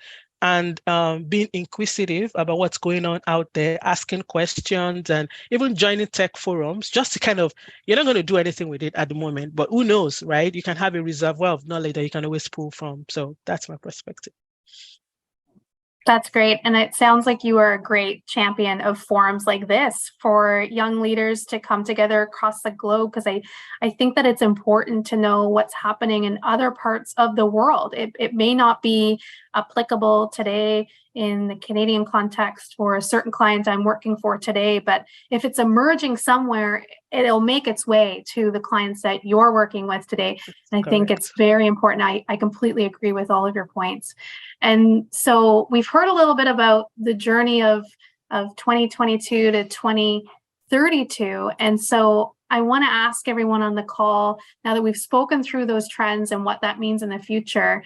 and being inquisitive about what's going on out there, asking questions, and even joining tech forums, just to you're not going to do anything with it at the moment, but who knows, right? You can have a reservoir of knowledge that you can always pull from. So that's my perspective. That's great. And it sounds like you are a great champion of forums like this for young leaders to come together across the globe, because I think that it's important to know what's happening in other parts of the world. It may not be applicable today in the Canadian context for a certain client I'm working for today, but if it's emerging somewhere, it'll make its way to the clients that you're working with today. And I think it's very important. I completely agree with all of your points. And so we've heard a little bit about the journey of 2022 to 2032. And so I want to ask everyone on the call, now that we've spoken through those trends and what that means in the future,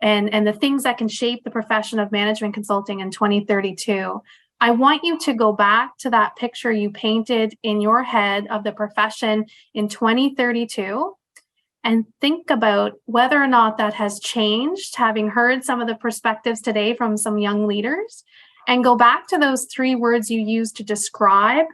and the things that can shape the profession of management consulting in 2032, I want you to go back to that picture you painted in your head of the profession in 2032 and think about whether or not that has changed, having heard some of the perspectives today from some young leaders, and go back to those 3 words you used to describe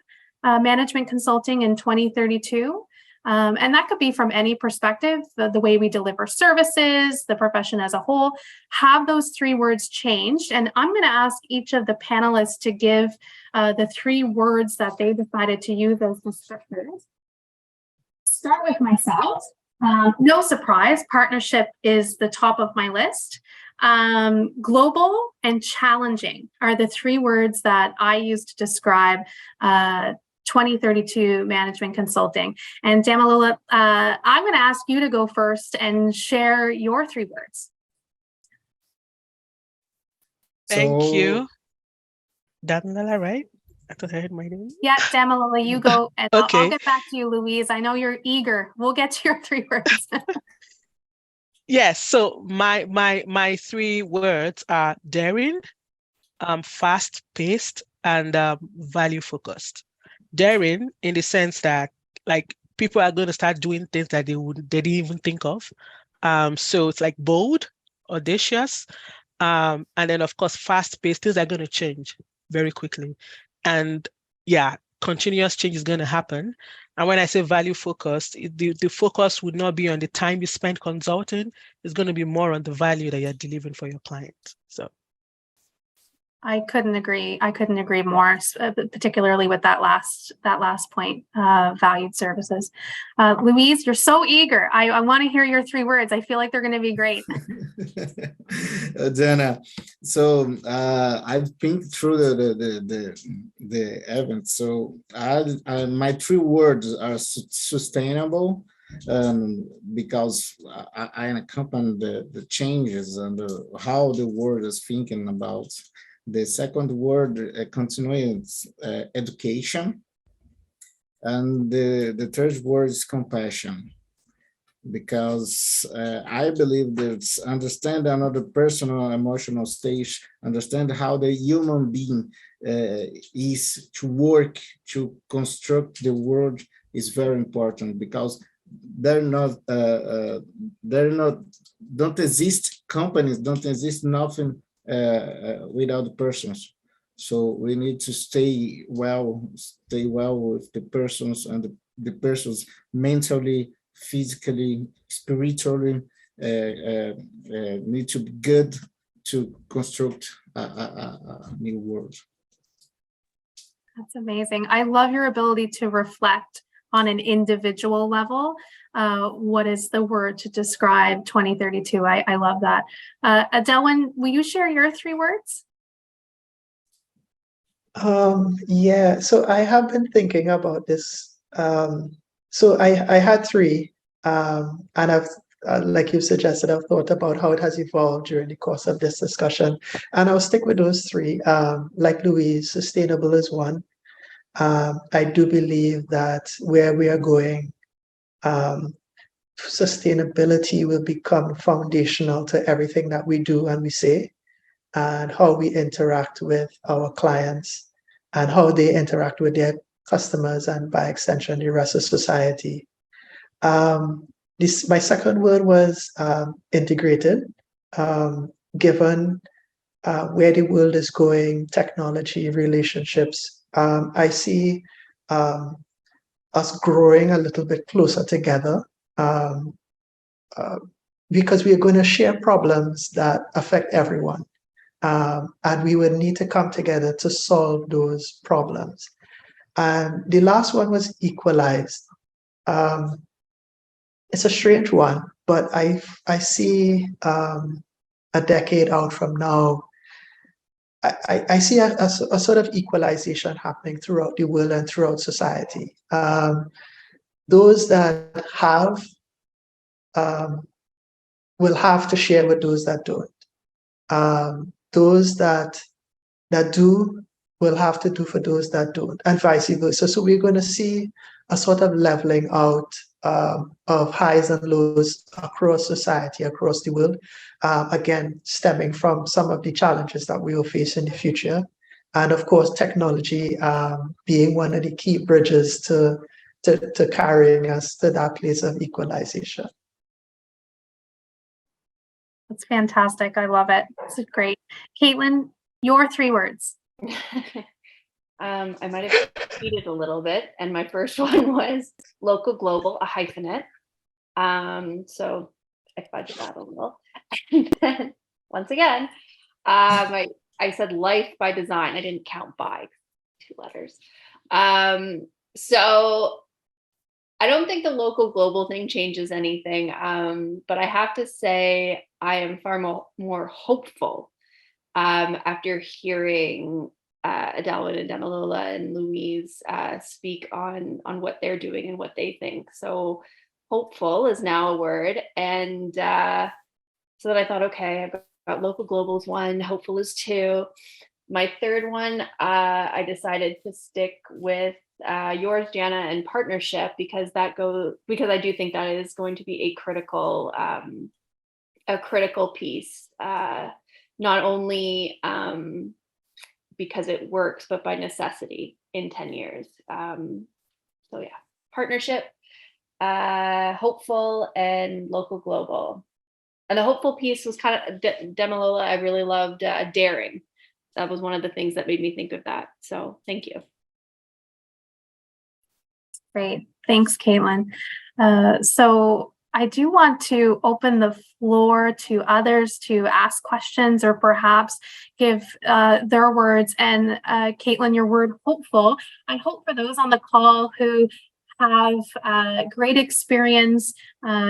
management consulting in 2032. And that could be from any perspective, the way we deliver services, the profession as a whole. Have those 3 words changed? And I'm going to ask each of the panelists to give the 3 words that they decided to use as descriptors. Start with myself. No surprise, partnership is the top of my list. Global and challenging are the 3 words that I use to describe 2032 management consulting. And Damilola, I'm going to ask you to go first and share your 3 words. Thank you. Damilola, right? I thought I heard my name. Yeah, Damilola, you go. And Okay. I'll get back to you, Luiz. I know you're eager. We'll get to your 3 words. Yes. So my 3 words are daring, fast-paced, and value-focused. Daring in the sense that people are going to start doing things that they didn't even think of. So it's like bold, audacious, and then of course fast-paced. Things are going to change very quickly, and continuous change is going to happen. And when I say value-focused, the focus would not be on the time you spend consulting. It's going to be more on the value that you're delivering for your client. So. I couldn't agree more, particularly with that last point, valued services. Luiz, you're so eager. I want to hear your 3 words. I feel like they're going to be great. Jana, so I've been through the event. So my 3 words are sustainable, because I accompany the changes and how the world is thinking about. The second word continues education, and the 3rd word is compassion, because I believe that understand another personal emotional stage, understand how the human being is to work to construct the world is very important, because don't exist companies, don't exist nothing without the persons. So we need to stay well with the persons, and the persons mentally, physically, spiritually need to be good to construct a new world. That's amazing. I love your ability to reflect on an individual level. What is the word to describe 2032? I love that. Adelwyn, will you share your 3 words? Yeah, so I have been thinking about this. So I had 3, and I've, like you suggested, I've thought about how it has evolved during the course of this discussion, and I'll stick with those 3. Like Louise, sustainable is one. I do believe that where we are going, sustainability will become foundational to everything that we do and we say, and how we interact with our clients and how they interact with their customers and by extension the rest of society. My second word was integrated. Given where the world is going, technology, relationships, I see us growing a little bit closer together, because we are going to share problems that affect everyone. And we would need to come together to solve those problems. And the last one was equalized. It's a strange one, but I see a decade out from now, I see a sort of equalization happening throughout the world and throughout society. Those that have will have to share with those that don't. Those that do will have to do for those that don't, and vice versa. So we're going to see a sort of leveling out of highs and lows across society, across the world, again, stemming from some of the challenges that we will face in the future. And of course, technology being one of the key bridges to carrying us to that place of equalization. That's fantastic. I love it. This is great. Kaitlin, your 3 words. I might have cheated a little bit, and my first one was local, global, a hyphenate. So I fudged that a little. And then once again, I said life by design. I didn't count by, 2 letters. So I don't think the local global thing changes anything, but I have to say I am far more hopeful after hearing Adelwyn and Damilola and Louise speak on what they're doing and what they think. So hopeful is now a word, and so that I thought, okay, I've got local global is 1, hopeful is 2. My third one, I decided to stick with yours, Jana, and partnership, because I do think that is going to be a critical piece, not only because it works, but by necessity in 10 years. So yeah, partnership, hopeful, and local global. And the hopeful piece was kind of Damilola. I really loved daring. That was one of the things that made me think of that. So thank you. Great. Thanks, Kaitlin. So I do want to open the floor to others to ask questions or perhaps give their words. And Kaitlin, your word hopeful. I hope for those on the call who have great experience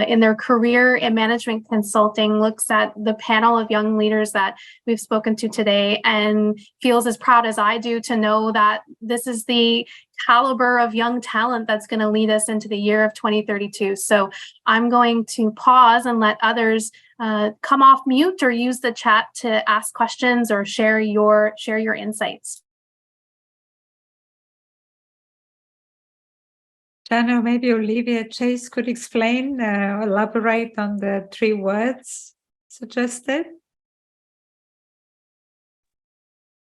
in their career in management consulting, looks at the panel of young leaders that we've spoken to today and feels as proud as I do to know that this is the caliber of young talent that's going to lead us into the year of 2032. So I'm going to pause and let others come off mute or use the chat to ask questions or share your insights. Jana, maybe Olivia Chase could explain, elaborate on the 3 words suggested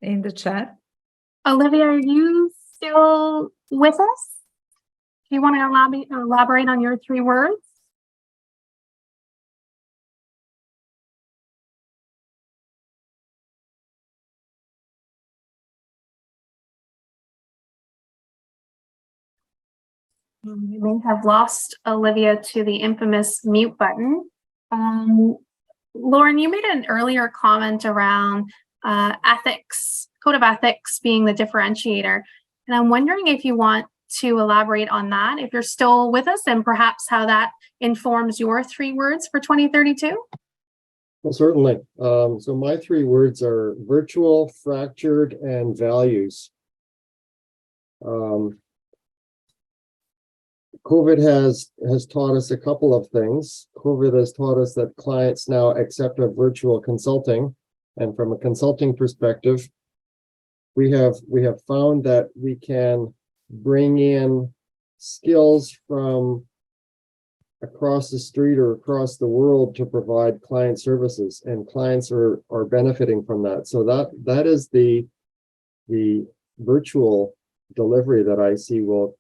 in the chat. Olivia, are you still with us? Do you want to elaborate on your 3 words? We may have lost Olivia to the infamous mute button. Lauren, you made an earlier comment around ethics, code of ethics being the differentiator. And I'm wondering if you want to elaborate on that, if you're still with us, and perhaps how that informs your 3 words for 2032? Well, certainly. So my 3 words are virtual, fractured, and values. COVID has taught us a couple of things. COVID has taught us that clients now accept a virtual consulting, and from a consulting perspective, we have found that we can bring in skills from across the street or across the world to provide client services, and clients are benefiting from that. So that is the virtual delivery that I see will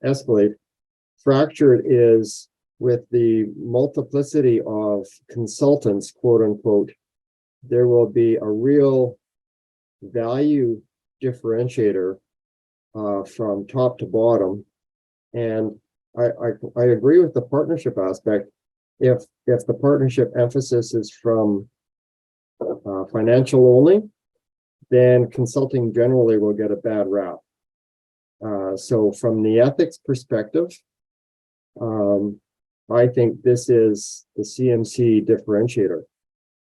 escalate. Fractured is with the multiplicity of consultants, quote unquote, there will be a real value differentiator from top to bottom. And I agree with the partnership aspect. If the partnership emphasis is from financial only, then consulting generally will get a bad rap. So from the ethics perspective, I think this is the CMC differentiator.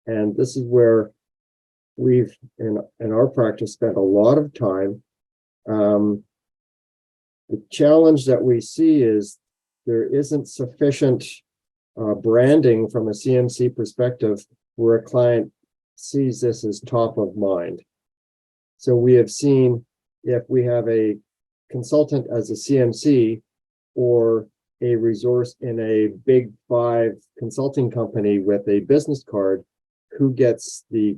And this is where we've, in our practice, spent a lot of time. The challenge that we see is there isn't sufficient branding from a CMC perspective where a client sees this as top of mind. So we have seen, if we have a consultant as a CMC or a resource in a big 5 consulting company with a business card, who gets the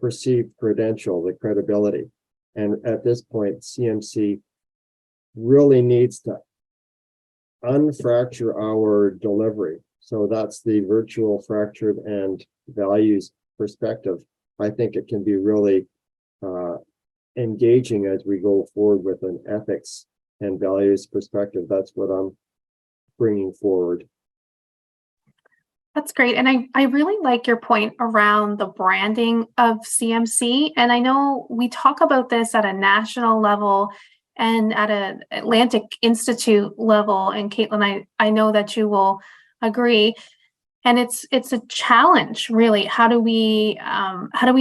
perceived credential, the credibility? And at this point, CMC really needs to unfracture our delivery. So that's the virtual, fractured, and values perspective. I think it can be really engaging as we go forward with an ethics and values perspective. That's what I'm bringing forward. That's great. And I really like your point around the branding of CMC. And I know we talk about this at a national level and at an Atlantic Institute level. And Kaitlin, I know that you will agree. And it's a challenge, really. How do we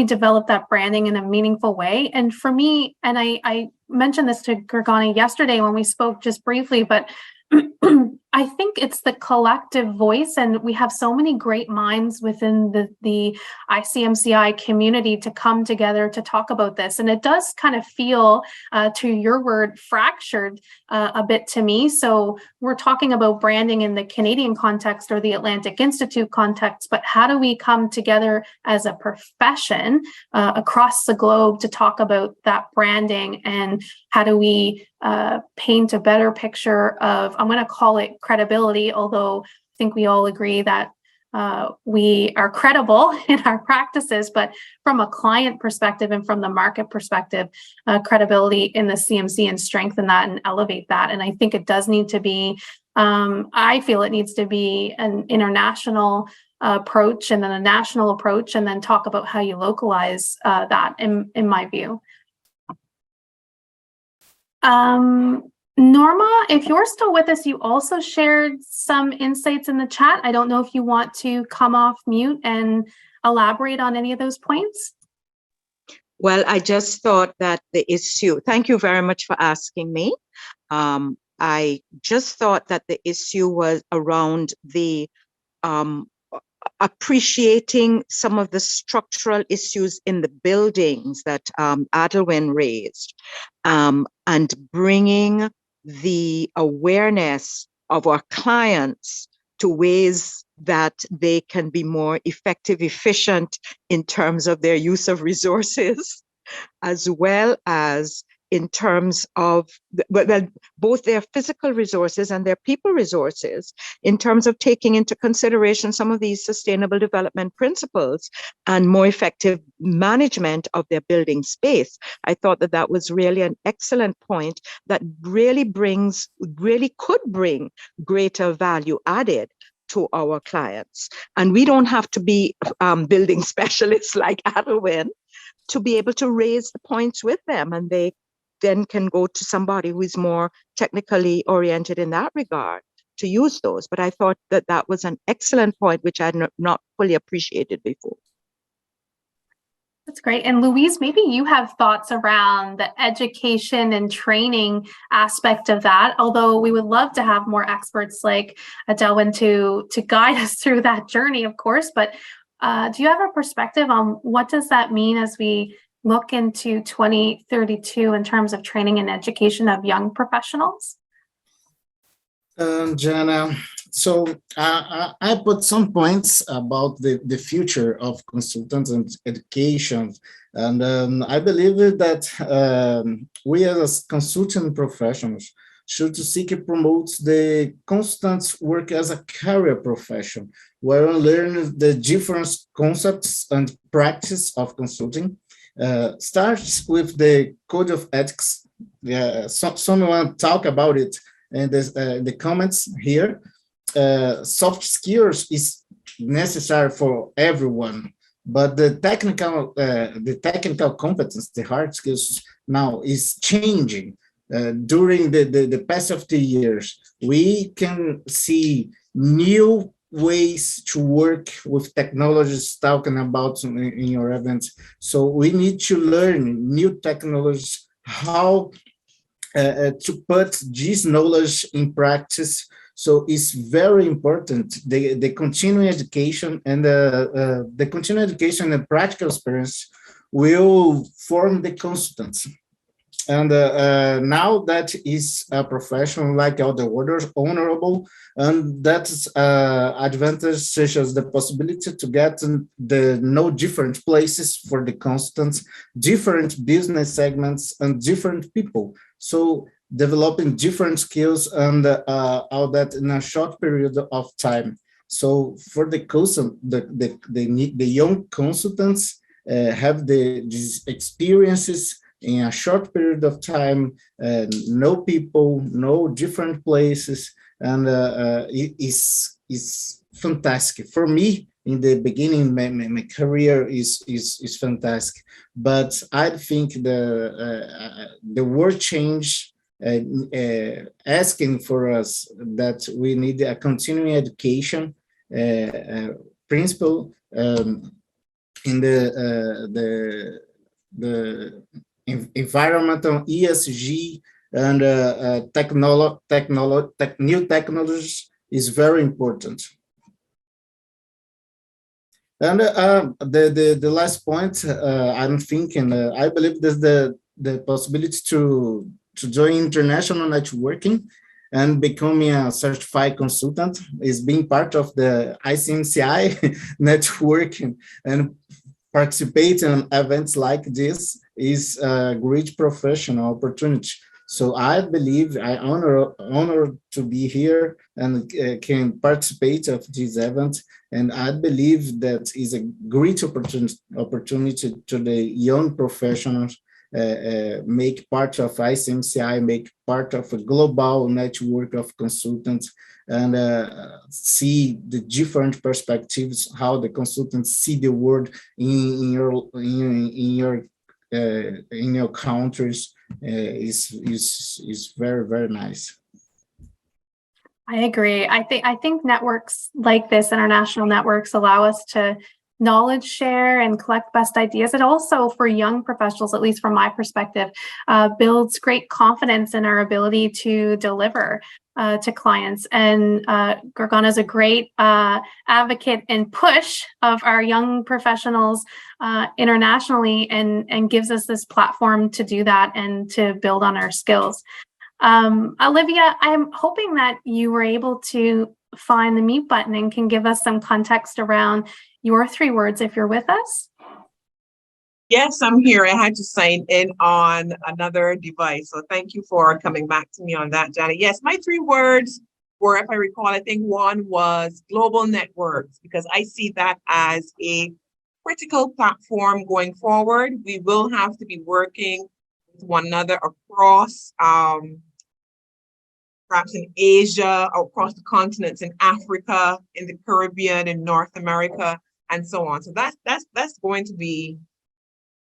develop that branding in a meaningful way? And for me, and I mentioned this to Gergani yesterday when we spoke just briefly, but I think it's the collective voice, and we have so many great minds within the ICMCI community to come together to talk about this. And it does kind of feel, to your word, fractured a bit to me. So we're talking about branding in the Canadian context or the Atlantic Institute context, but how do we come together as a profession across the globe to talk about that branding, and how do we paint a better picture of, I'm going to call it credibility, although I think we all agree that we are credible in our practices, but from a client perspective and from the market perspective, credibility in the CMC, and strengthen that and elevate that. And I think it does need to be, I feel it needs to be an international approach and then a national approach, and then talk about how you localize that in my view. Norma, if you're still with us, you also shared some insights in the chat. I don't know if you want to come off mute and elaborate on any of those points. Well, I just thought that the issue, thank you very much for asking me. I just thought that the issue was around the appreciating some of the structural issues in the buildings that Adelwyn raised, and bringing the awareness of our clients to ways that they can be more effective, efficient in terms of their use of resources, as well as in terms of both their physical resources and their people resources, in terms of taking into consideration some of these sustainable development principles and more effective management of their building space. I thought that that was really an excellent point that really could bring greater value added to our clients. And we don't have to be building specialists like Adelwyn to be able to raise the points with them, and they then can go to somebody who is more technically oriented in that regard to use those. But I thought that that was an excellent point, which I had not fully appreciated before. That's great. And Luiz, maybe you have thoughts around the education and training aspect of that, although we would love to have more experts like Adelwyn to guide us through that journey, of course. But do you have a perspective on what does that mean as we look into 2032 in terms of training and education of young professionals? Jana, so I put some points about the future of consultants and education. And I believe that we as consultant professionals should seek to promote the constant work as a career profession, where we learn the different concepts and practice of consulting. Starts with the code of ethics. Someone talk about it in the comments here. Soft skills is necessary for everyone, but the technical competence, the hard skills now is changing. During the past of the years, we can see new ways to work with technologies talking about in your events. So we need to learn new technologies, how to put this knowledge in practice. So it's very important, the continuing education and the continuing education and practical experience will form the consultants. And now that is a profession like all the orders honorable, and that's advantage such as the possibility to get the no different places for the constants, different business segments and different people. So developing different skills and all that in a short period of time. So for the consultant, the young consultants have these experiences in a short period of time, know people, know different places, and it is fantastic. For me, in the beginning, my career is fantastic, but I think the world change, asking for us that we need a continuing education principle in the environmental ESG and new technologies is very important. And the last point I'm thinking, I believe there's the possibility to join international networking and becoming a certified consultant is being part of the ICMCI networking and participating in events like this is a great professional opportunity. So I believe I honored to be here and can participate of this event. And I believe that is a great opportunity to the young professionals make part of ICMCI, make part of a global network of consultants, and see the different perspectives, how the consultants see the world in your countries is very, very nice. I agree. I think networks like this, international networks, allow us to knowledge share and collect best ideas. It also, for young professionals, at least from my perspective, builds great confidence in our ability to deliver to clients. And Gorgana is a great advocate and push of our young professionals internationally, and gives us this platform to do that and to build on our skills. Olivia, I'm hoping that you were able to find the mute button and can give us some context around your 3 words if you're with us. Yes, I'm here. I had to sign in on another device. So thank you for coming back to me on that, Jana. Yes, my 3 words were, if I recall, I think one was global networks, because I see that as a critical platform going forward. We will have to be working with one another across perhaps in Asia, or across the continents, in Africa, in the Caribbean, in North America, and so on. So that's going to be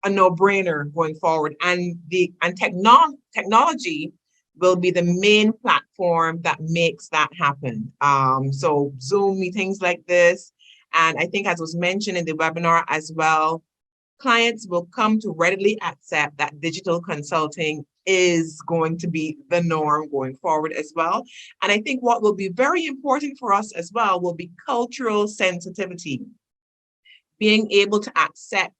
a no-brainer going forward. And technology will be the main platform that makes that happen. So Zoom meetings like this, and I think as was mentioned in the webinar as well, clients will come to readily accept that digital consulting is going to be the norm going forward as well. And I think what will be very important for us as well will be cultural sensitivity. Being able to accept,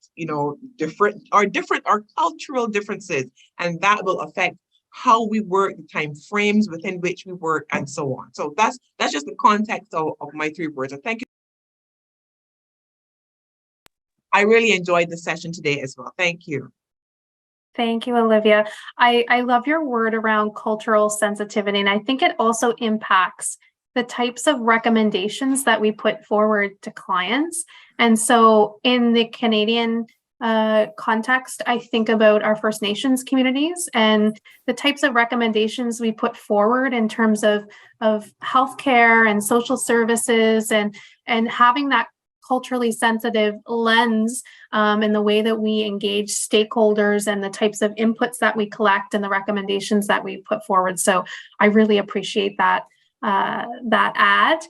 different cultural differences, and that will affect how we work, the time frames within which we work, and so on. So that's just the context of my 3 words. And thank you. I really enjoyed the session today as well. Thank you. Thank you, Olivia. I love your word around cultural sensitivity, and I think it also impacts the types of recommendations that we put forward to clients. And so in the Canadian context, I think about our First Nations communities and the types of recommendations we put forward in terms of healthcare and social services, and having that culturally sensitive lens in the way that we engage stakeholders and the types of inputs that we collect and the recommendations that we put forward. So I really appreciate that ad.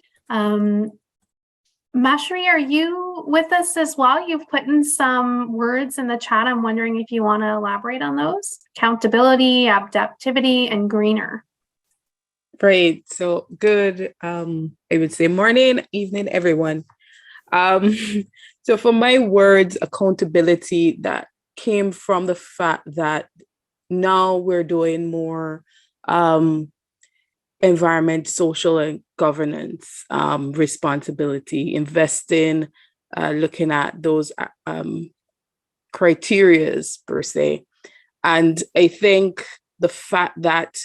Mashri, are you with us as well? You've put in some words in the chat. I'm wondering if you want to elaborate on those. Accountability, adaptivity, and greener. Right. So good, I would say morning, evening, everyone. So for my words, accountability, that came from the fact that now we're doing more environment, social, and governance responsibility, investing, looking at those criterias per se. And I think the fact that,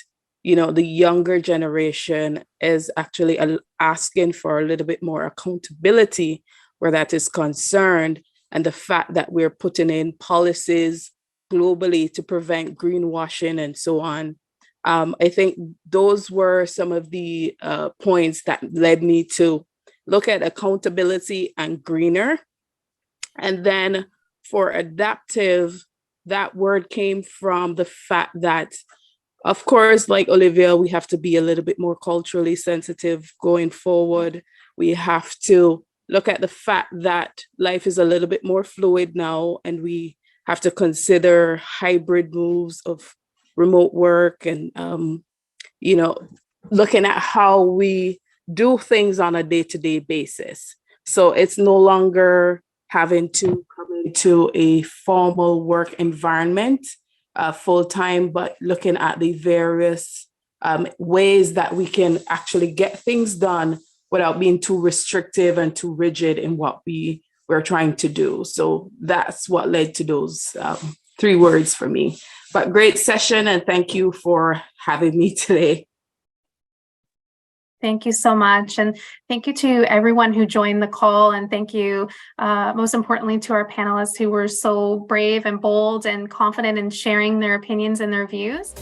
the younger generation is actually asking for a little bit more accountability where that is concerned, and the fact that we're putting in policies globally to prevent greenwashing and so on. I think those were some of the points that led me to look at accountability and greener. And then for adaptive, that word came from the fact that, of course, like Olivia, we have to be a little bit more culturally sensitive going forward. We have to look at the fact that life is a little bit more fluid now, and we have to consider hybrid moves of remote work and, looking at how we do things on a day-to-day basis. So it's no longer having to come into a formal work environment full-time, but looking at the various ways that we can actually get things done without being too restrictive and too rigid in what we're trying to do. So that's what led to those 3 words for me. But great session, and thank you for having me today. Thank you so much. And thank you to everyone who joined the call. And thank you, most importantly, to our panelists who were so brave and bold and confident in sharing their opinions and their views.